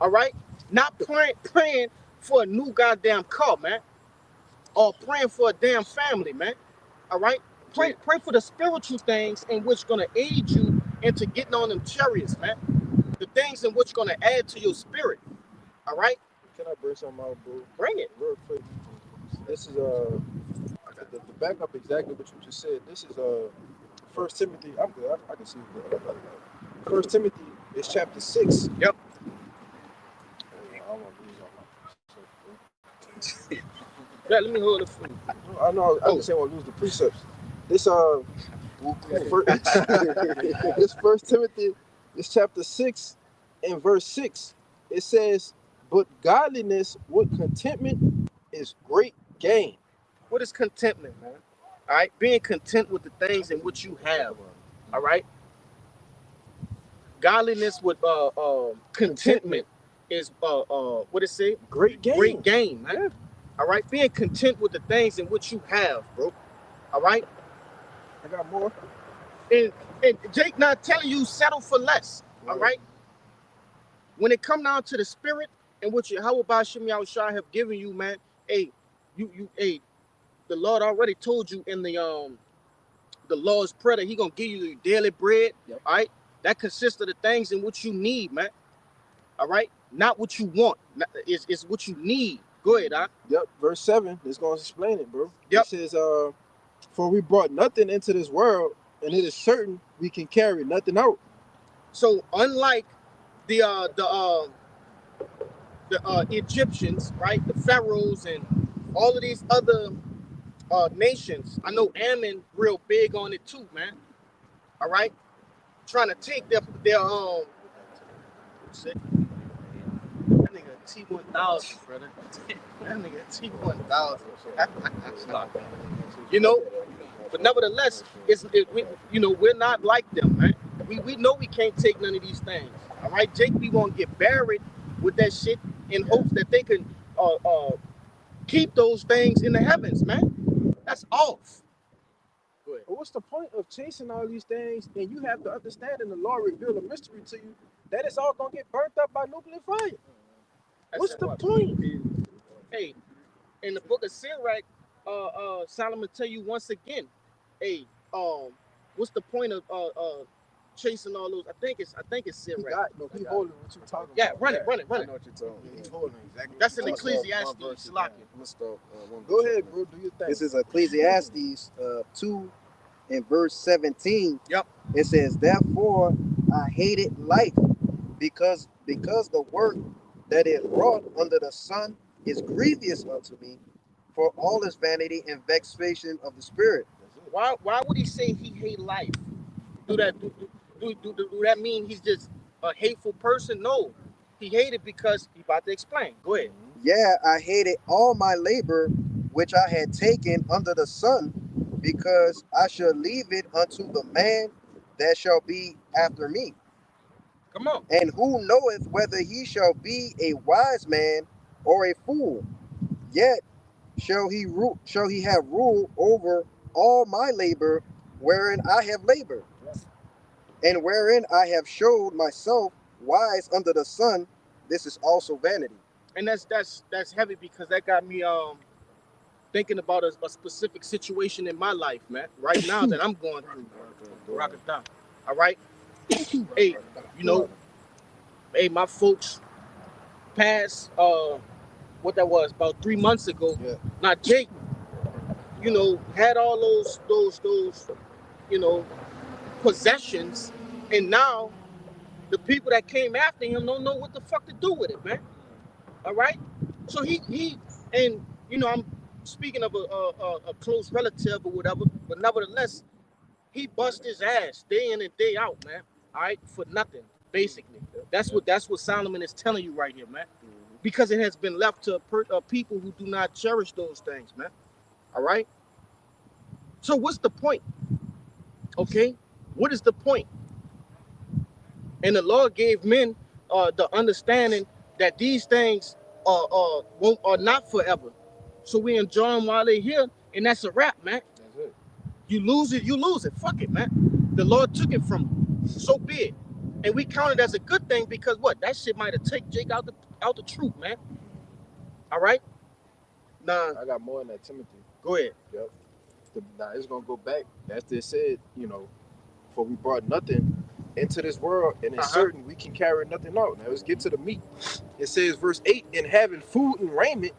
All right? Not praying for a new goddamn car, man. Or praying for a damn family, man. All right? Pray for the spiritual things in which gonna aid you into getting on them chariots, man. The things in which gonna add to your spirit. All right? Can I bring something out, bro? Bring it. Real quick. This is to back up exactly what you just said. This is 1 Timothy. I'm good. I can see it. 1 Timothy is chapter 6. Yep. I don't want to lose all my Yeah, let me hold it for you. I know. I just want to lose the precepts. This this 1 Timothy is chapter 6 and verse 6. It says, "But godliness with contentment is great gain." What is contentment, man? All right? Being content with the things in which you have. All right? Godliness with contentment is what it say? Great gain. Great gain, man. Yeah. All right? Being content with the things in which you have, bro. All right? I got more. And Jake not telling you settle for less. All right? When it come down to the spirit in which Yahweh Bashim Yahushua have given you, man, hey, hey, the Lord already told you in the Lord's Prayer that He gonna give you your daily bread. Yep. All right, that consists of the things in which you need, man. All right, not what you want. It's what you need. Go ahead, huh? Yep. Verse 7 is going to explain it, bro. Yep. It says, "For we brought nothing into this world, and it is certain we can carry nothing out." So unlike the Egyptians, right, the pharaohs and all of these other nations, I know Ammon real big on it too, man. All right, trying to take their shit. That nigga T1000, brother. That nigga T1000. But nevertheless, we're not like them, man. We know we can't take none of these things. All right, Jake, we won't get buried with that shit in hopes that they can keep those things in the heavens, man. That's off. Go ahead. But what's the point of chasing all these things? And you have to understand, and the Lord reveal a mystery to you, that it's all gonna get burnt up by nuclear fire. What's the point? Hey, in the book of Sirach, Solomon tell you once again, hey, what's the point of chasing all those? I think it's He Sirach. he holding what you talking Yeah, about. run it. I know what you're talking He's about. holding exactly. That's in what you're talking Ecclesiastes, Salakia. I'm gonna start. Go ahead, bro. Do your thing. This is Ecclesiastes 2 and verse 17. Yep. It says, "Therefore I hated life, because the work that is wrought under the sun is grievous unto me, for all is vanity and vexation of the spirit." Why would he say he hate life? Do that mean he's just a hateful person? No. He hated because he about to explain. Go ahead. "Yeah, I hated all my labor which I had taken under the sun, because I shall leave it unto the man that shall be after me. Come on. And who knoweth whether he shall be a wise man or a fool? Yet shall he have rule over all my labor wherein I have labored, and wherein I have showed myself wise under the sun. This is also vanity." And that's heavy, because that got me thinking about a specific situation in my life, man. Right now that I'm going through. Rakatha. All right. Hey, hey, my folks passed what that was about 3 months ago. Yeah. Now Jake, had all those possessions, and now The people that came after him don't know what the fuck to do with it, man. All right. So he and you know I'm speaking of a close relative or whatever, but nevertheless he bust his ass day in and day out, man. All right, for nothing, basically. That's what Solomon is telling you right here, man. Because it has been left to people who do not cherish those things, man. All right. So what's the point? Okay, what is the point? And the Lord gave men the understanding that these things are not forever. So we enjoy them while they're here, and that's a wrap, man. That's it. You lose it, you lose it. Fuck it, man. The Lord took it from you. So be it. And we count it as a good thing because what? That shit might have taken Jake out the truth, man. All right? Nah, I got more in that Timothy. go ahead. Yep. Now it's gonna go back. As they said, you know, for we brought nothing into this world, and it's certain we can carry nothing out. Now let's get to the meat. It says, verse 8, in having food and raiment,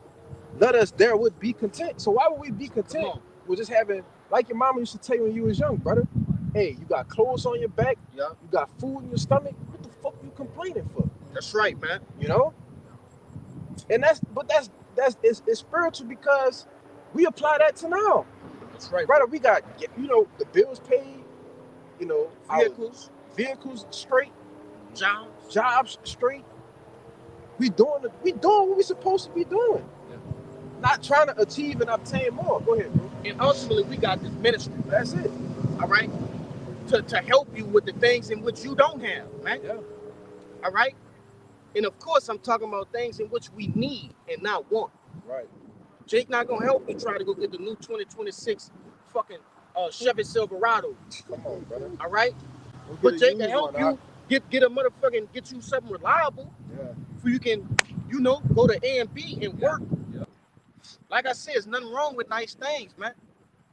let us therewith be content. So why would we be content with just having, like your mama used to tell you when you was young, brother? Hey, you got clothes on your back, Yeah. you got food in your stomach. What the fuck you complaining for? That's right, man. You know? And that's it's spiritual because we apply that to now. That's right. Brother, we got, you know, the bills paid, you know, vehicles straight, jobs straight. We doing what we supposed to be doing. Yeah. Not trying to achieve and obtain more. Go ahead, bro. And ultimately, we got this ministry. That's it. All right? To help you with the things in which you don't have, man. Yeah. All right? And of course, I'm talking about things in which we need and not want. Right. Jake not gonna help you try to go get the new 2026 fucking Chevy Silverado. Come on, brother. All right? We'll But get a Jake can used help one, you get a motherfucking, get you something reliable Yeah. so you can, you know, go to A and B and work. Yeah. Like I said, there's nothing wrong with nice things, man.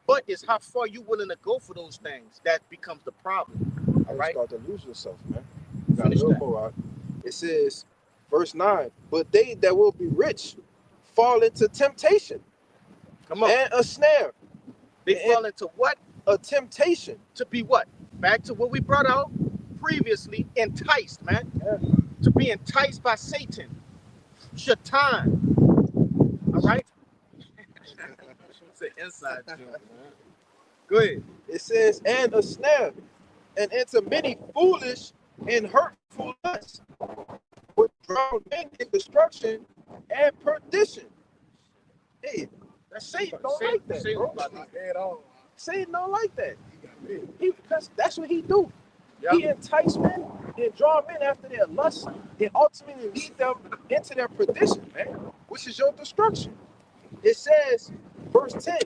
But it's how far you willing to go for those things that becomes the problem. All You right? start to lose yourself, man. You got a Finish little that. more out. It says, verse 9, but they that will be rich fall into temptation Come on. and a snare. They fall into what? A temptation. To be what? Back to what we brought out previously, enticed, man. Yeah. To be enticed by Satan. Shaitan. All right? It's an inside joke, man. Go ahead. It says, and a snare, and into many foolish and hurtful lusts, which drown men in destruction and perdition. Hey, Satan don't like that, Satan bro. about that. At all. Satan don't like that. Because that's what he do. Yeah. He entice men and draw men after their lust and ultimately lead them into their perdition, man, which is your destruction. It says, verse 10,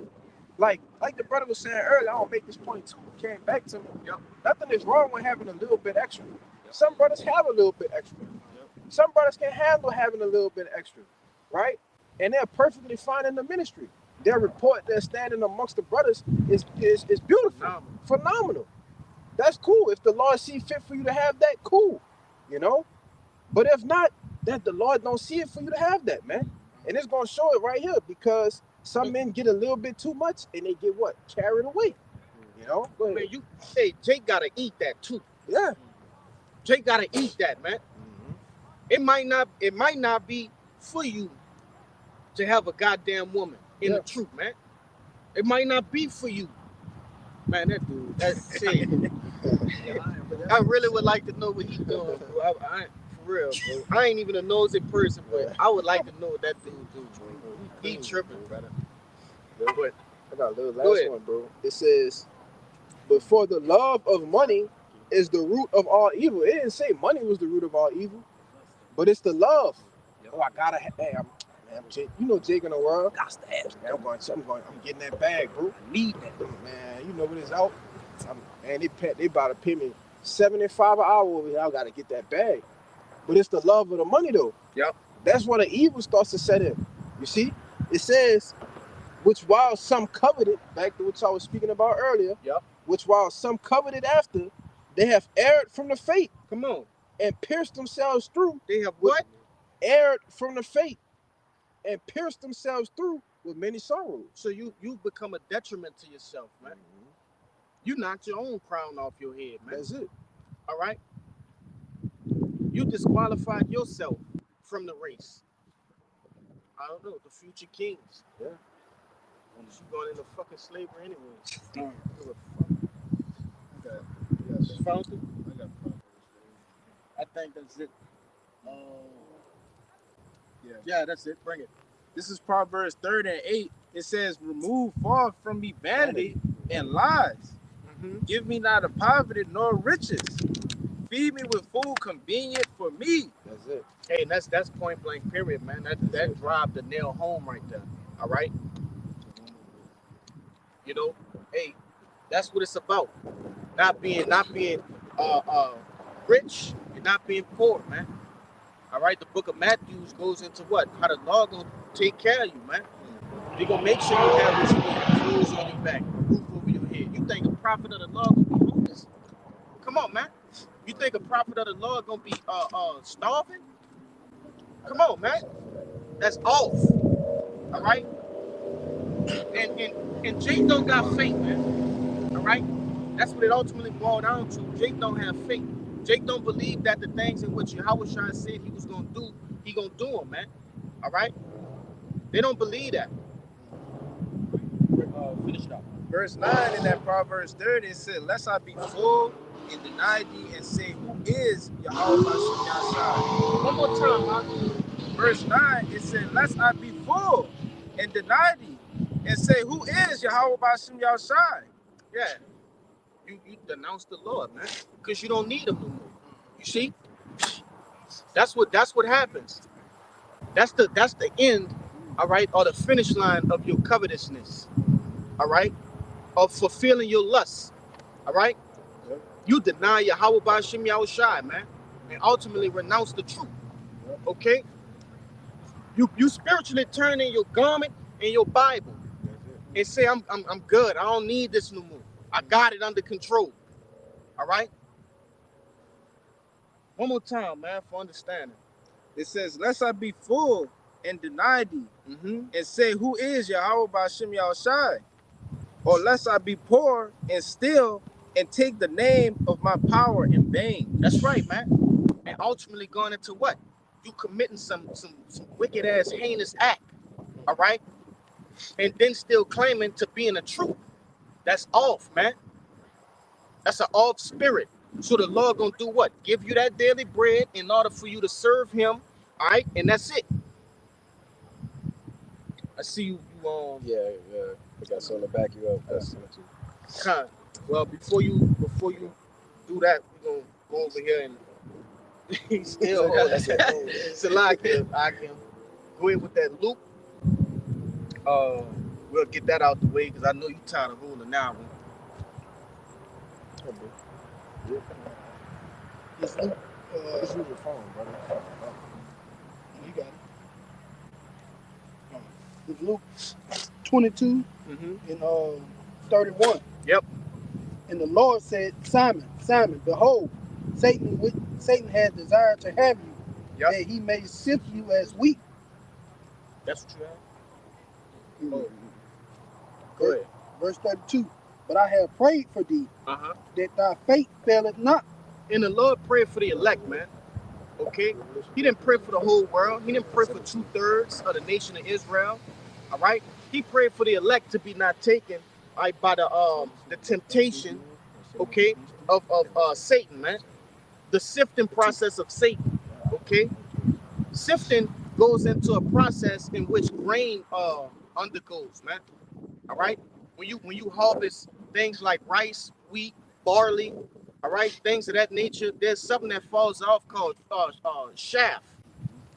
like the brother was saying earlier, I don't make this point too, came back to me. Yep. Nothing is wrong with having a little bit extra. Yep. Some brothers have a little bit extra. Yep. Some brothers can handle having a little bit extra, right? And they're perfectly fine in the ministry. Their report, their standing amongst the brothers is beautiful, phenomenal. That's cool. If the Lord see fit for you to have that, cool, you know. But if not, that the Lord don't see it for you to have that, man. And it's gonna show it right here because some men get a little bit too much and they get what? Carried away. You know? Go ahead. Man, hey, Jake gotta eat that too. Yeah. Jake gotta eat that, man. Mm-hmm. It might not be for you to have a goddamn woman in the truth, man. It might not be for you. Man, that dude, I really would like to know what he's doing, bro. I for real, bro. I ain't even a nosy person, but I would like to know what that dude do, bro. He tripping, brother. But I got a little last one, bro. It says, but for the love of money is the root of all evil. It didn't say money was the root of all evil, but it's the love. Oh, I gotta have, man, Jake, you know Jake in the world. Man, I'm getting that bag, bro. I need that, man. You know what it's out. Man, they about to pay me $75 an hour over here. I gotta get that bag. But it's the love of the money, though. Yep. That's where the evil starts to set in. You see, it says, which while some coveted, back to what I was speaking about earlier. Yep. Which while some coveted after, they have erred from the faith. Come on. And pierced themselves through. They have what? Erred from the faith. And pierced themselves through with many sorrows. So you become a detriment to yourself, man. You knocked your own crown off your head, man. That's it. All right. you disqualified yourself from the race. I don't know, the future kings. Yeah. You going into fucking slavery anyway. No. Give a fuck. Okay. Just found it. I got Proverbs. I think that's it. Yeah. Yeah, that's it. Bring it. This is Proverbs 30 and 8. It says, remove far from me vanity and lies. Mm-hmm. Give me neither poverty nor riches. Feed me with food convenient for me. That's it. Hey, and that's point blank period, man. That drive the nail home right there. All right. You know, hey, that's what it's about. Not being rich and not being poor, man. All right. The book of Matthew goes into what? How the Lord gonna take care of you, man. He gonna make sure you have what you need, clothes on your back, roof over your head. You think a prophet of the Lord gonna be homeless? Come on, man. You think a prophet of the Lord gonna be starving? Come on, man. That's off. All right. And Jake don't got faith, man. All right. That's what it ultimately boiled down to. Jake don't have faith. Jake don't believe that the things in which Yahweh Shai said he was gonna do, he gonna do them, man. All right. They don't believe that. Finish it up. Verse 9 in that Proverbs 30, it said, lest I be full and deny thee and say, who is Yahweh Bashem Yahshai? One more time, man. Verse 9, it said, lest I be full and deny thee and say, who is Yahweh Bashem Yahshai? Yeah. You denounce the Lord, man. Because you don't need him no more. You see? That's what happens. That's the end, all right, or the finish line of your covetousness. All right? Of fulfilling your lusts. All right? Yep. You deny Yahweh Bashem Yahushai, man, and ultimately renounce the truth. Yep. Okay? You spiritually turn in your garment and your Bible and say, I'm good. I don't need this no more. I got it under control. All right? One more time, man, for understanding. It says, lest I be full and deny thee Mm-hmm. and say, who is Yahweh Bashem Yahushai? Or lest I be poor and steal and take the name of my power in vain. That's right, man. And ultimately going into what? You committing some wicked ass heinous act. All right? And then still claiming to be in the truth. That's off, man. That's an off spirit. So the Lord gonna do what? Give you that daily bread in order for you to serve him. All right, and that's it. I see you Yeah. I got something to back you up. That's kind. Well, before you do that, we're gonna go over here and he's still Salakia. I can go ahead with that loop. We'll get that out the way because I know you tired of ruling now. This Luke, Just use your phone, brother. you got it. It's Luke 22 Mm-hmm. and 31. Yep. And the Lord said, Simon, Simon, behold, Satan has desired to have you, Yep. that he may sift you as wheat. That's what you have. Mm. Go ahead. Verse 32. But I have prayed for thee, Uh-huh. that thy faith faileth not. And the Lord prayed for the elect, man. Okay? He didn't pray for the whole world. He didn't pray for 2/3 of the nation of Israel. All right? He prayed for the elect to be not taken, all right, by the temptation, okay, of Satan, man. The sifting process of Satan. Okay? Sifting goes into a process in which grain undergoes, man. All right? When you harvest things like rice, wheat, barley, all right, things of that nature, there's something that falls off called chaff,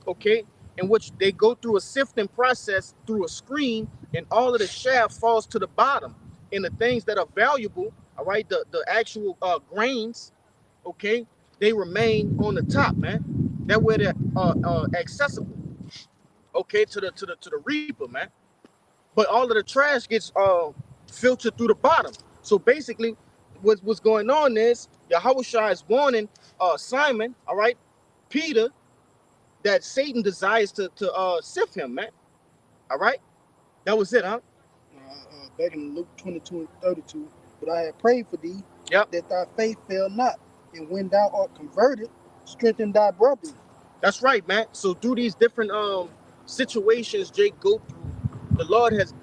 okay, in which they go through a sifting process through a screen, and all of the chaff falls to the bottom, and the things that are valuable, all right, the actual grains, okay, they remain on the top, man. That way they're accessible, okay, to the reaper, man. But all of the trash gets filtered through the bottom. So basically, what's going on is Yahweh Shai is warning Simon, all right, Peter, that Satan desires to sift him, man. All right, that was it, huh? Back in Luke 22 and 32. But I have prayed for thee, Yep. that thy faith fail not. And when thou art converted, strengthen thy brother. That's right, man. So through these different situations Jake go through, the Lord has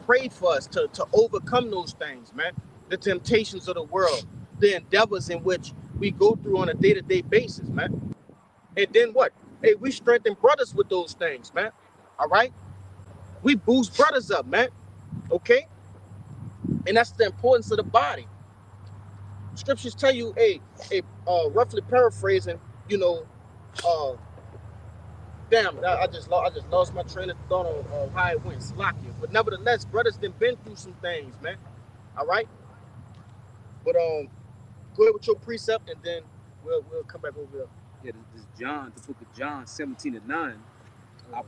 prayed for us to overcome those things, man. The temptations of the world, the endeavors in which we go through on a day-to-day basis, man. And then what? Hey, we strengthen brothers with those things, man. All right? We boost brothers up, man. Okay? And that's the importance of the body. Scriptures tell you, roughly paraphrasing, you know, damn, I just lost my train of thought on how it went. Slack you. But nevertheless, brothers been through some things, man. All right? But go ahead with your precept, and then we'll come back over there. Yeah, this John, the book of John 17:9. Y'all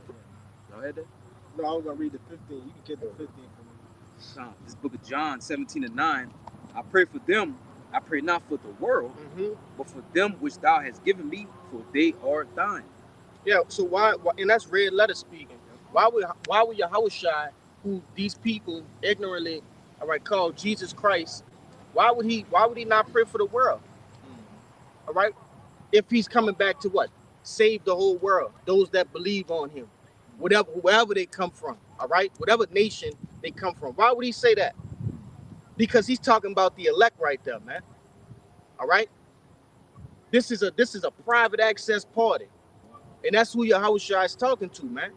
had that? No, I was gonna read the 15. You can get the 15 for me. This book of John 17:9. I pray for them. I pray not for the world, but for them which thou hast given me, for they are thine. Yeah. So why? And that's red letter speaking. Why would Yahushua, who these people ignorantly, all right, call Jesus Christ? Why would he not pray for the world? All right. If he's coming back to what? Save the whole world, those that believe on him, wherever they come from, all right? Whatever nation they come from. Why would he say that? Because he's talking about the elect right there, man. All right? This is a private access party. And that's who Yahushua is talking to, man.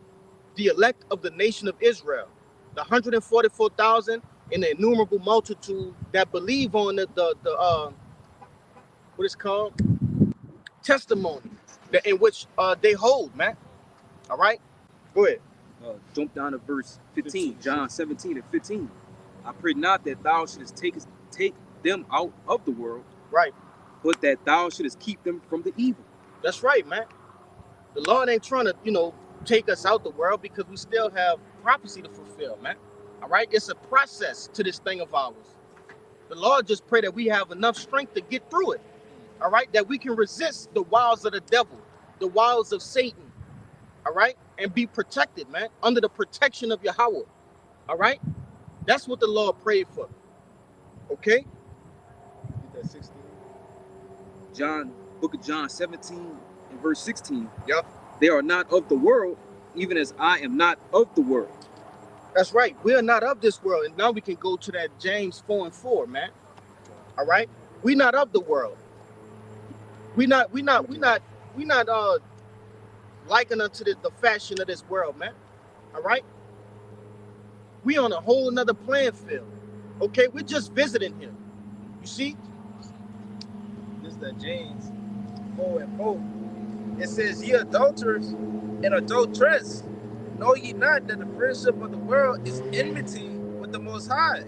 The elect of the nation of Israel. The 144,000 and the innumerable multitude that believe on the what is called? Testimony in which they hold, man. All right, go ahead. Jump down to verse 15, John 17:15. I pray not that thou shouldest take them out of the world, right, but that thou shouldest keep them from the evil. That's right, man. The Lord ain't trying to, take us out the world, because we still have prophecy to fulfill, man. All right, it's a process to this thing of ours. The Lord just pray that we have enough strength to get through it. All right, that we can resist the wiles of the devil, the wiles of Satan, all right, and be protected, man, under the protection of Yahweh, all right? That's what the Lord prayed for, okay? Get that 16. Book of John 17 and verse 16. Yep. They are not of the world, even as I am not of the world. That's right, we are not of this world, and now we can go to that James 4:4, man, all right? We're not of the world. We not liking unto the fashion of this world, man. All right? We on a whole nother playing field. Okay, we're just visiting him. You see? This is the James 4:4. It says, ye adulterers and adulteress, know ye not that the friendship of the world is enmity with the Most High?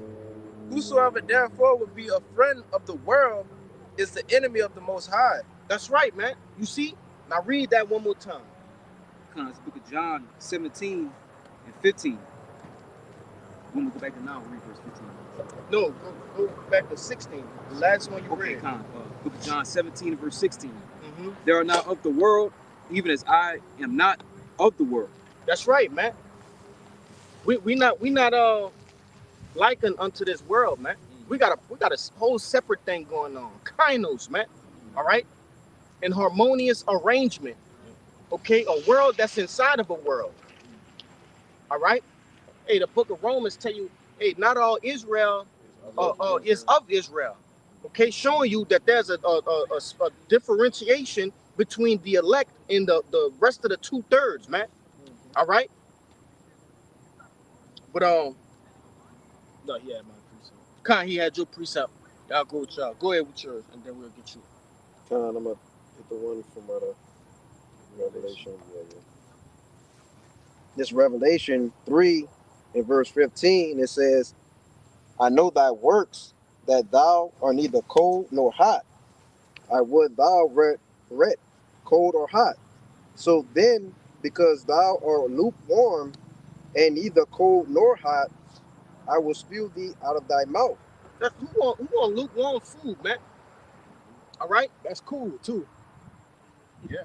Whosoever therefore would be a friend of the world is the enemy of the Most High. That's right, man. You see? Now read that one more time. It's book of John 17 and 15. When we go back to now, read verse 15. No, go back to 16. The last one you read. Book of John 17 and verse 16. They are not of the world, even as I am not of the world. That's right, man. We not likened unto this world, man. We got a whole separate thing going on. Kainos, man. All right? An harmonious arrangement. Okay? A world that's inside of a world. All right? Hey, the book of Romans tell you, hey, not all Israel is of Israel. Okay? Showing you that there's a differentiation between the elect and the rest of the 2/3, man. All right? But no, he had my precept. He had your precept. I'll go with y'all. Go ahead with yours, and then we'll get you. I'm gonna hit the one from Revelation. Yeah. This Revelation 3 in verse 15, it says, I know thy works, that thou art neither cold nor hot. I would thou wert cold or hot. So then, because thou art lukewarm and neither cold nor hot, I will spew thee out of thy mouth. Who want lukewarm food, man? All right? That's cool too.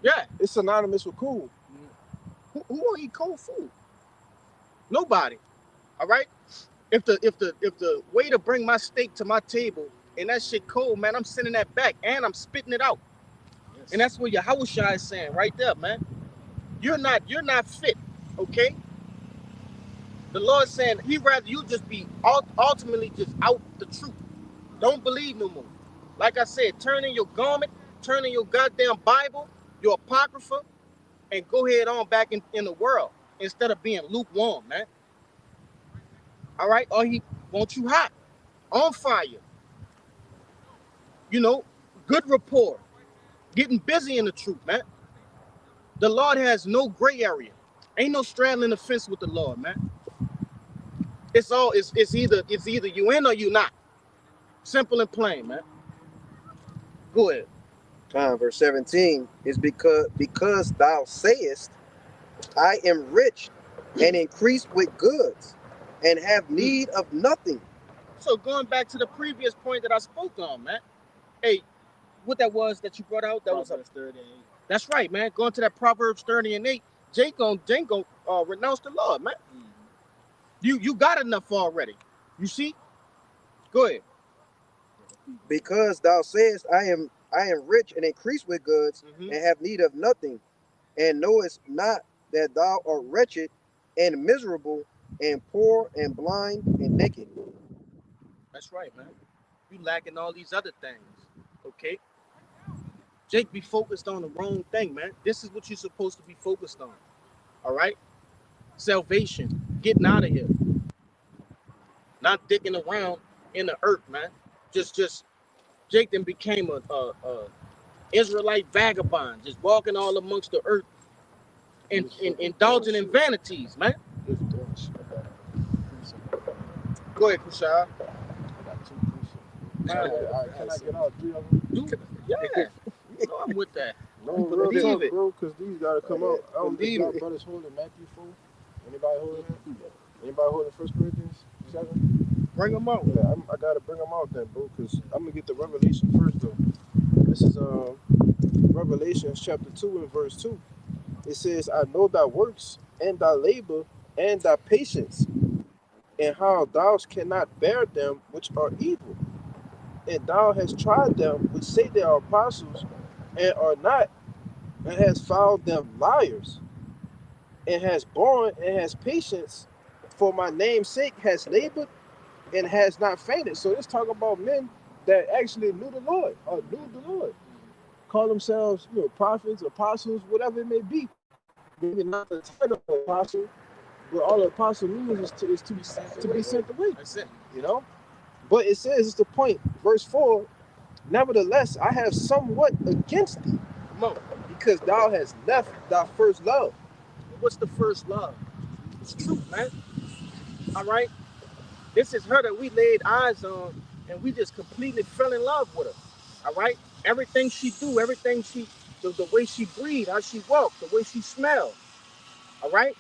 Yeah. It's synonymous with cool. Who want to eat cold food? Nobody. All right? If the waiter bring my steak to my table and that shit cold, man, I'm sending that back and I'm spitting it out. And that's what Yahushua is saying right there, man. You're not fit, okay? The Lord's saying He rather you just be ultimately just out the truth. Don't believe no more. Like I said, turn in your garment, turn in your goddamn Bible, your Apocrypha, and go ahead on back in the world instead of being lukewarm, man. All right? Or He wants you hot, on fire. You know, good rapport, getting busy in the truth, man. The Lord has no gray area. Ain't no straddling the fence with the Lord, man. It's either you in or you not. Simple and plain, man. Go ahead. Verse 17 is because thou sayest, I am rich and increased with goods, and have need of nothing. So going back to the previous point that I spoke on, man. Hey, what that was that you brought out? That was Proverbs 30 and 8. That's right, man. Going to that Proverbs 30 and 8. Jake gon' renounce the Lord, man. You got enough already. You see? Go ahead. Because thou sayest, I am rich and increased with goods, Mhm. and have need of nothing, and knowest not that thou art wretched and miserable and poor and blind and naked. That's right, man. You lacking all these other things. Okay? Jake be focused on the wrong thing, man. This is what you're supposed to be focused on. All right? Salvation. Getting out of here. Not dicking around in the earth, man. Just Jake then became a Israelite vagabond, just walking all amongst the earth and indulging in vanities, man. Go ahead, Kushal. Can I get all 3 of them? Yeah. You know I'm with that. No, Believe real talk, it. bro, because these gotta come out. I don't think Believe y'all it. brothers holding Matthew 4. Anybody holding that? Anybody holding 1 Corinthians 7? Bring them out. Yeah, I gotta bring them out then, bro, because I'm gonna get the revelation first though. This is Revelation chapter 2 and verse 2. It says, I know thy works and thy labor and thy patience, and how thou cannot bear them which are evil. And thou hast tried them which say they are apostles and are not, and has found them liars, and has borne and has patience for my name's sake, has labored and has not fainted. So it's talking about men that actually knew the Lord or knew the Lord, call themselves, prophets, apostles, whatever it may be. Maybe not the title of apostle, but all the apostle means is to be sent away. That's it. But it says, it's the point, verse 4, nevertheless, I have somewhat against thee, Come on. because thou hast left thy first love. What's the first love? It's truth, man. All right? This is her that we laid eyes on, and we just completely fell in love with her. All right? Everything she do, everything the way she breathe, how she walk, the way she smell. All right?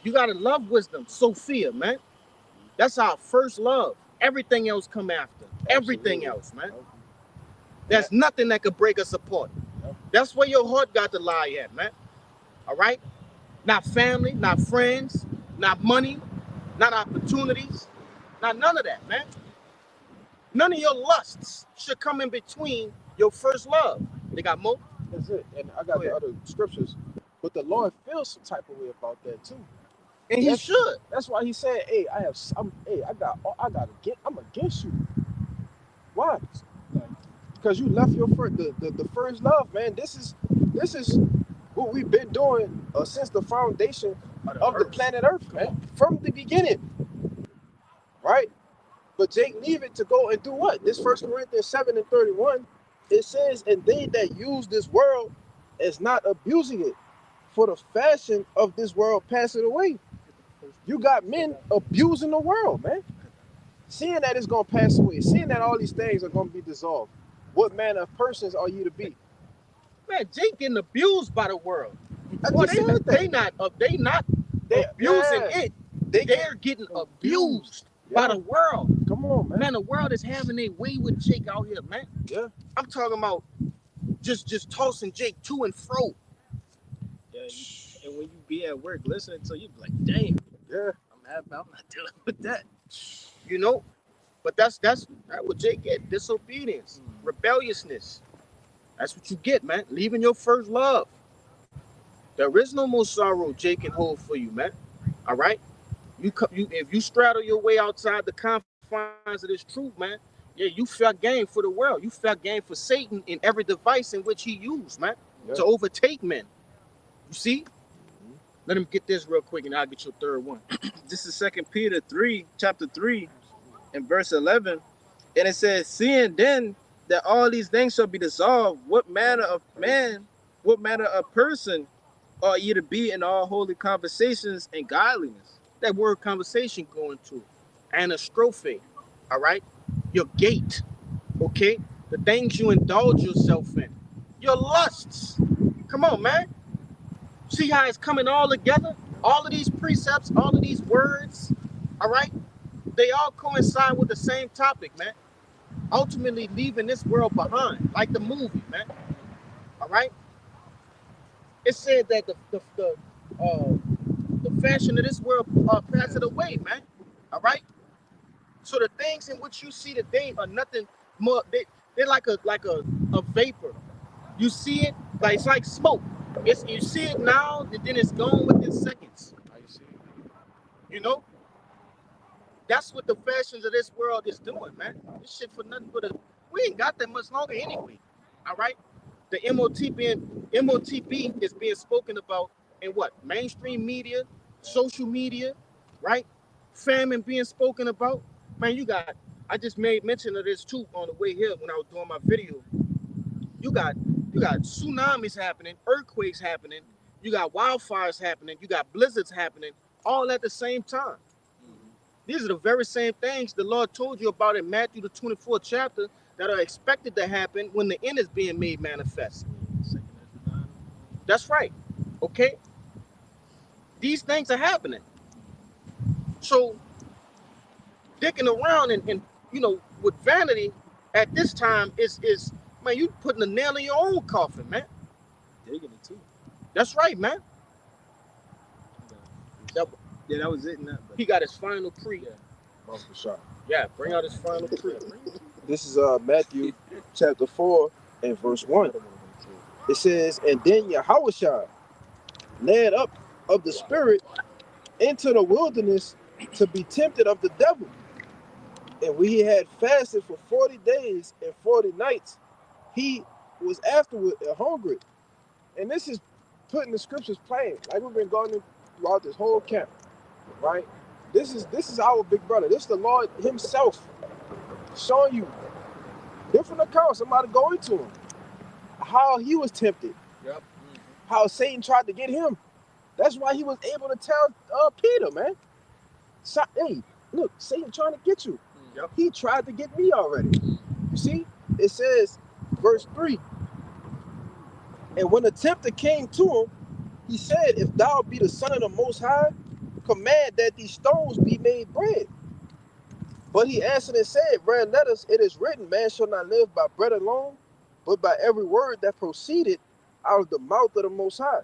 You gotta love wisdom, Sophia, man. That's our first love. Everything else come after. Everything else, man. There's nothing that could break us apart. That's where your heart got to lie at, man. All right? Not family, not friends, not money, not opportunities, not none of that, man. None of your lusts should come in between your first love. They got more? That's it. And I got the other scriptures. But the Lord feels some type of way about that too. And he should. That's why he said, "Hey, I'm against you." Why? Because you left your the first love, man. This is what we've been doing since the foundation of the planet Earth, man, from the beginning, right? But Jake leave it to go and do what? This 1 Corinthians 7 and 31, it says, and they that use this world is not abusing it, for the fashion of this world passeth away. You got men abusing the world, man. Seeing that it's going to pass away, seeing that all these things are going to be dissolved, what manner of persons are you to be? Man, Jake getting abused by the world. Well, They not abusing it. They're getting abused by the world. Come on, man. Man, the world is having their way with Jake out here, man. Yeah. I'm talking about just tossing Jake to and fro. Yeah, and when you be at work listening to you, be like, damn. Yeah. I'm not dealing with that. You know? But that's what Jake get. Disobedience, rebelliousness. That's what you get, man. Leaving your first love. There is no more sorrow Jay can hold for you, man. All right? If you straddle your way outside the confines of this truth, man, yeah, you fair game for the world. You fair game for Satan in every device in which he used, man, to overtake men. You see? Let him get this real quick, and I'll get your third one. This is 2 Peter 3, chapter 3, and verse 11. And it says, seeing then that all these things shall be dissolved, what manner of person ought ye to be in all holy conversations and godliness? That word conversation going to anastrophe, all right? Your gate, okay? The things you indulge yourself in, your lusts. Come on, man. See how it's coming all together? All of these precepts, all of these words, all right? They all coincide with the same topic, man. Ultimately leaving this world behind, like the movie, man. All right? It said that the fashion of this world passed away, man. All right? So the things in which you see today are nothing more. They're like a vapor. You see it, like it's like smoke. You see it now, and then it's gone within seconds. You know? That's what the fashions of this world is doing, man. This shit for nothing but we ain't got that much longer anyway. All right? The MOTB is being spoken about in what? Mainstream media, social media, right? Famine being spoken about. Man, I just made mention of this too on the way here when I was doing my video. You got tsunamis happening, earthquakes happening, you got wildfires happening, you got blizzards happening, all at the same time. These are the very same things the Lord told you about in Matthew the 24th chapter that are expected to happen when the end is being made manifest. That's right. Okay? These things are happening. So dicking around and with vanity at this time is man, you putting a nail in your own coffin, man. Digging it too. That's right, man. Yeah, that was it. He got his final pre. Yeah, bring out his final pre. This is Matthew chapter 4 and verse 1. It says, and then Yahushua led up of the spirit into the wilderness to be tempted of the devil. And when he had fasted for 40 days and 40 nights, he was afterward hungry. And this is putting the scriptures plain, like we've been going throughout this whole camp, right? This is our big brother. This is the Lord himself showing you different accounts. I'm about to go into him. How he was tempted. Yep. How Satan tried to get him. That's why he was able to tell Peter, man. So, hey, look, Satan trying to get you. Yep. He tried to get me already. You see? It says, verse 3. And when the tempter came to him, he said, if thou be the Son of the Most High, command that these stones be made bread. But he answered and said, Brethren, it is written, man shall not live by bread alone, but by every word that proceeded out of the mouth of the Most High.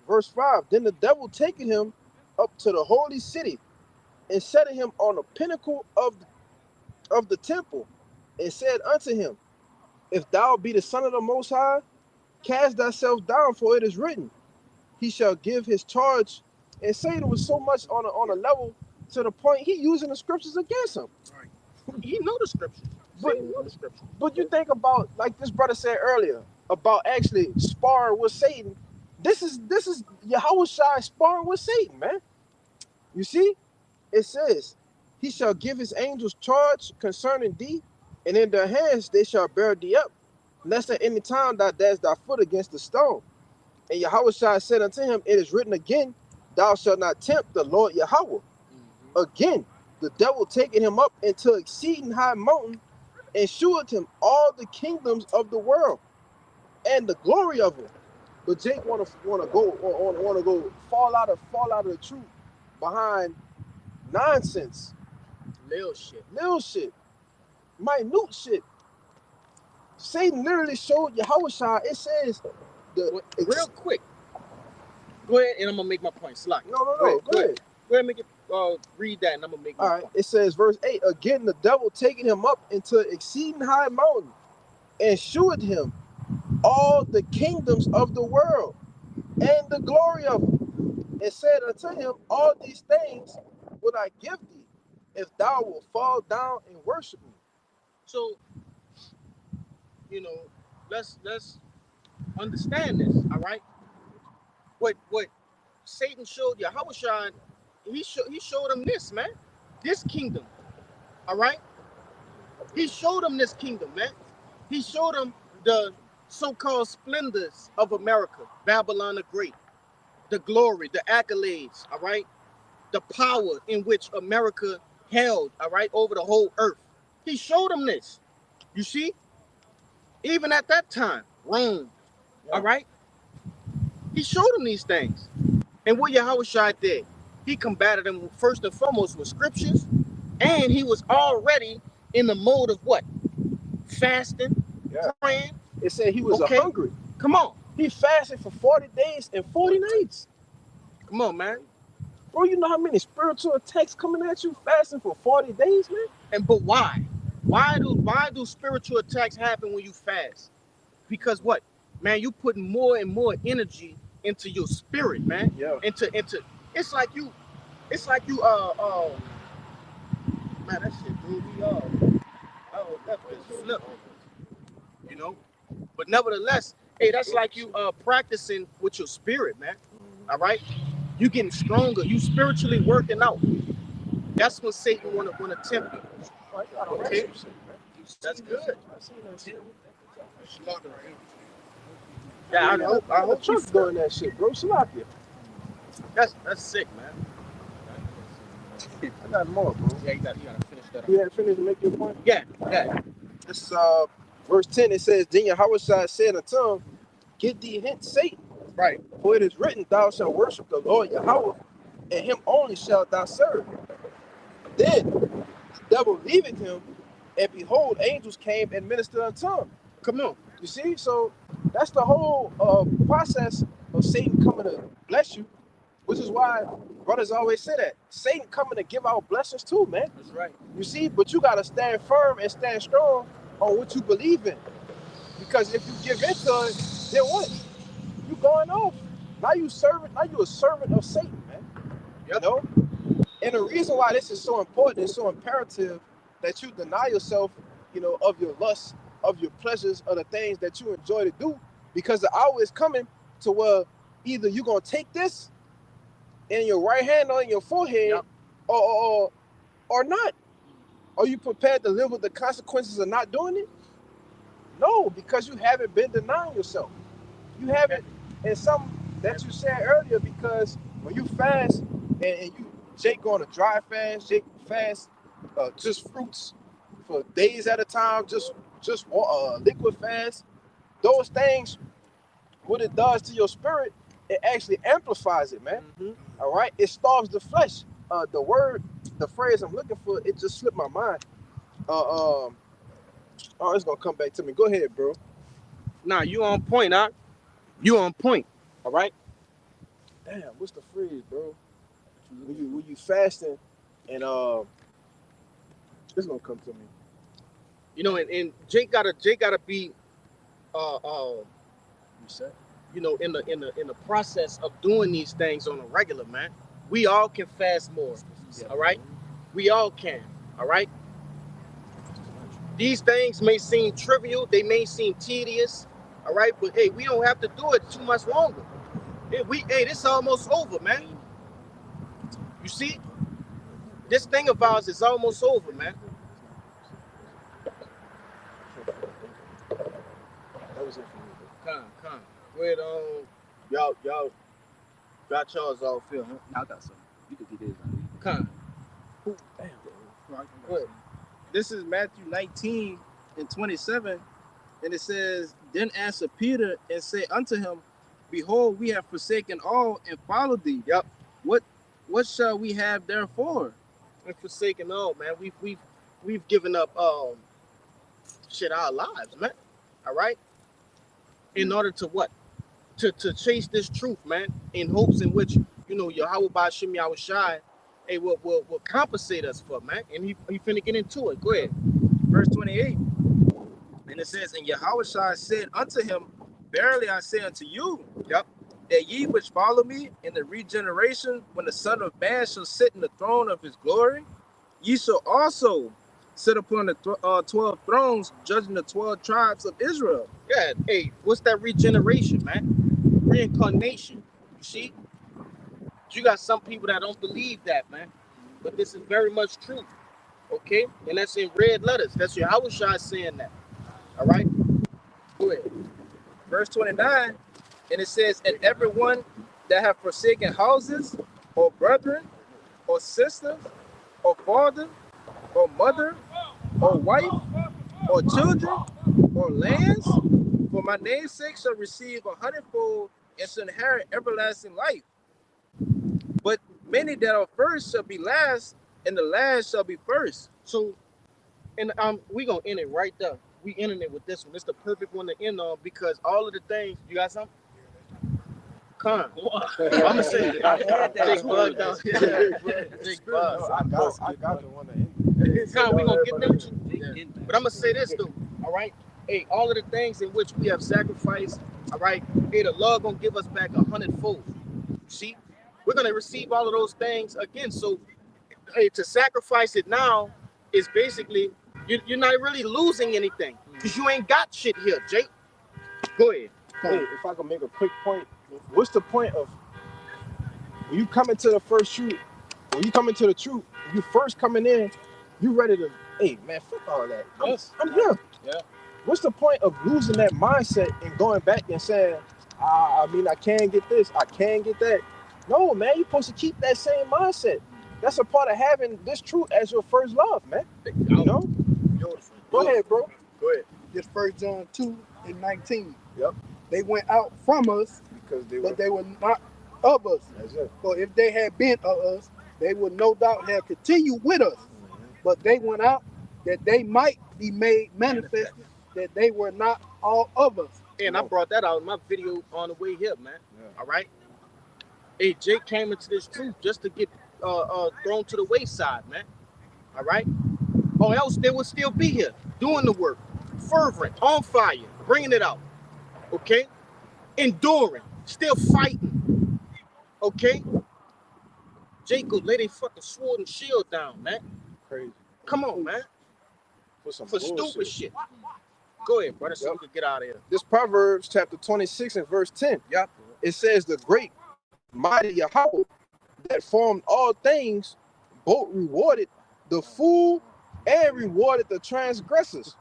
Verse 5, then the devil taking him up to the holy city and setting him on the pinnacle of the temple and said unto him, if thou be the Son of the Most High, cast thyself down, for it is written, he shall give his charge. And Satan was so much on a level to the point he using the scriptures against him. Right. He know the scriptures. But you think about, like this brother said earlier, about actually sparring with Satan. This is Yahushua sparring with Satan, man. You see? It says, he shall give his angels charge concerning thee, and in their hands they shall bear thee up, lest at any time thou dash thy foot against the stone. And Yahushua said unto him, it is written again, thou shalt not tempt the Lord Yahweh. Again, the devil taking him up into exceeding high mountain, and shewed him all the kingdoms of the world and the glory of them. But Jake wanna go fall out of the truth behind nonsense, Little shit, minute shit. Satan literally showed Yahushua. It says real quick. Go ahead, and I'm gonna make my point. Slack. No. Go ahead. Go ahead and make it. Read that, and I'm gonna make my point. It says, verse 8. Again, the devil taking him up into exceeding high mountain, and shewed him all the kingdoms of the world and the glory of them, and said unto him, all these things would I give thee, if thou wilt fall down and worship me. So, you know, let's understand this, all right? What Satan showed Yahushua, he showed him this, man. This kingdom, all right? He showed him this kingdom, man. He showed him the so-called splendors of America, Babylon the Great, the glory, the accolades, all right? The power in which America held, all right, over the whole earth. He showed him this. You see? Even at that time, Rome, all right? He showed him these things. And what Yahushua did, he combated them first and foremost with scriptures, and he was already in the mode of what? Fasting, praying. It said he was hungry. Come on. He fasted for 40 days and 40 nights. Come on, man. Bro, you know how many spiritual attacks coming at you fasting for 40 days, man? But why? Why do spiritual attacks happen when you fast? Because what? Man, you putting more and more energy into your spirit, man. Yeah. Into it's like you man, that shit threw me off. Oh, that bitch flipped. You know? But nevertheless, hey, that's like you practicing with your spirit, man. All right? You getting stronger, you spiritually working out. That's what Satan wanna tempt you. Okay? That's good. Yeah, I hope Trump's doing that shit, bro. Sloppy. That's sick, man. I got more, bro. Yeah, you gotta finish that up. You had to finish and make your point? Yeah. This is verse 10. It says, then Yahushua said unto him, get thee hence, Satan. Right. For it is written, thou shalt worship the Lord Yahweh, and him only shalt thou serve. Then the devil leaveth him, and behold, angels came and ministered unto him. Come on. You see? So that's the whole process of Satan coming to bless you, which is why brothers always say that. Satan coming to give out blessings too, man. That's right. You see? But you got to stand firm and stand strong on what you believe in. Because if you give into it, then what? You going off. Now you a servant of Satan, man. You know? And the reason why this is so important and so imperative that you deny yourself, you know, of your lusts, of your pleasures, of the things that you enjoy to do, because the hour is coming to where either you're gonna take this in your right hand or in your forehead, or not. Are you prepared to live with the consequences of not doing it? No, because you haven't been denying yourself. You haven't, and something that you said earlier, because when you fast and Jake going to dry fast, Jake fast just fruits for days at a time, just liquid fast, those things, what it does to your spirit, it actually amplifies it, man. All right, it starves the flesh. The phrase I'm looking for, it just slipped my mind. It's gonna come back to me. Go ahead, bro. Nah, you on point, huh? You on point. All right. Damn, what's the phrase, bro? When you fasting and it's gonna come to me. You know, and Jake gotta be you know, in the process of doing these things on a regular, man. We all can fast more. All right? We all can. All right? These things may seem trivial, they may seem tedious, all right, but hey, we don't have to do it too much longer. Hey, this is almost over, man. You see, this thing of ours is almost over, man. That was it for me. Come. Wait, y'all got y'all's all feel, huh? I got some. You can get this. Come. Damn. Good. This is Matthew 19:27, and it says, then answered Peter and said unto him, behold, we have forsaken all and followed thee. Yep. What shall we have therefore? We've forsaken all, man. We've given up our lives, man. All right. In order to what? To chase this truth, man. In hopes in which, you know, Yahweh Ba'Shem Yahushai, hey, will compensate us for, man. And he finna get into it. Go ahead. Verse 28. And it says, and Yahushua said unto him, verily I say unto you, Yep. that ye which follow me in the regeneration, when the Son of Man shall sit in the throne of his glory, ye shall also sit upon the 12 thrones, judging the 12 tribes of Israel. Yeah. Hey, what's that regeneration, man? Reincarnation. You see? You got some people that don't believe that, man. But this is very much true. Okay? And that's in red letters. That's your Yahushua saying that. All right? Go ahead. Verse 29, and it says, and everyone that have forsaken houses, or brethren, or sister, or father, or mother, or wife, or children, or lands, for my name's sake shall receive 100-fold and shall inherit everlasting life. But many that are first shall be last, and the last shall be first. So, and we gonna end it right there. We ending it with this one. It's the perfect one to end on because all of the things. You got something? Con. I'm gonna say it. I had that Jake too. Bug down here. Jake Bug. I got the one that ended. Con, we gonna get them too. Yeah. But I'm gonna say this though. All right. Hey, all of the things in which we have sacrificed. All right. Hey, the Lord gonna give us back 100-fold. See, we're gonna receive all of those things again. So, hey, to sacrifice it now is basically you're not really losing anything because you ain't got shit here, Jake. Go ahead. Hey, if I can make a quick point, what's the point of when you come into the first truth? When you come into the truth, you first coming in, you ready to, hey man, fuck all that. I'm here. Yeah. What's the point of losing that mindset and going back and saying, I mean, I can get this, I can get that? No, man, you're supposed to keep that same mindset. That's a part of having this truth as your first love, man. You know? Beautiful. Go ahead, bro. Go ahead. This 1 John 2:19. Yep. They went out from us, Because but they were not of us. That's it. So if they had been of us, they would no doubt have continued with us. But they went out that they might be made manifest that they were not all of us. And I brought that out in my video on the way here, man. Yeah. All right. Hey, Jake came into this truth just to get thrown to the wayside, man. All right. Or else they would still be here doing the work, fervent, on fire, bringing it out. Okay. Enduring, still fighting. Okay. Jacob, lay their fucking sword and shield down, man. Crazy. Come on, man. Some For bullshit. stupid shit. Go ahead, brother, so Yep. we can get out of here. This Proverbs chapter 26 and verse 10. Yep. It says the great mighty Yahweh that formed all things both rewarded the fool and rewarded the transgressors.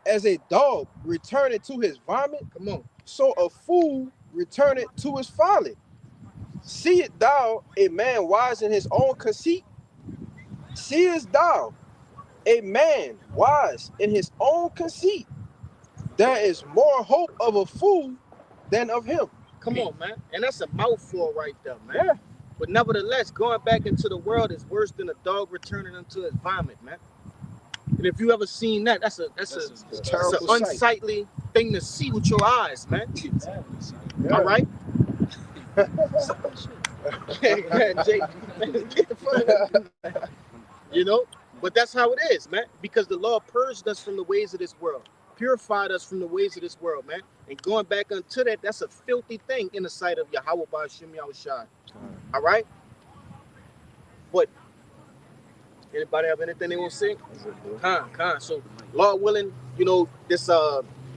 As a dog returned to his vomit, Come on. so a fool returned to his folly. Seest thou a man wise in his own conceit? Seest thou a man wise in his own conceit? There is more hope of a fool than of him. Come on, man. And that's a mouthful right there, man. Yeah. But nevertheless, going back into the world is worse than a dog returning into his vomit, man. And if you ever seen that, that's an terrible sight. unsightly thing to see with your eyes, man. Yeah. All right. Jake, get the fuck out. You know, but that's how it is, man. Because the Lord purged us from the ways of this world, purified us from the ways of this world, man. And going back unto that, that's a filthy thing in the sight of Yahweh Ba'ashem Yahushua. All right. But anybody have anything they want to say? Con. So, Lord willing, you know, this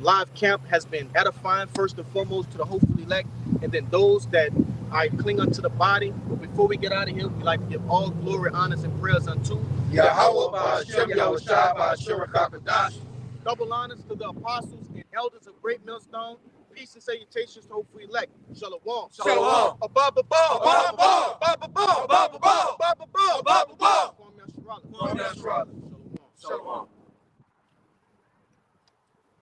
live camp has been edifying first and foremost to the hopeful elect, and then those that I cling unto the body. But before we get out of here, we like to give all glory, honors, and prayers unto Yahweh Ba'ashem Yahushua Ba'ashem Rakakadash. double honors to the apostles and elders of Great Millstone. Peace and salutations to hopeful elect. Shalom. Shalom. Above. Above. Shalom. Shalom.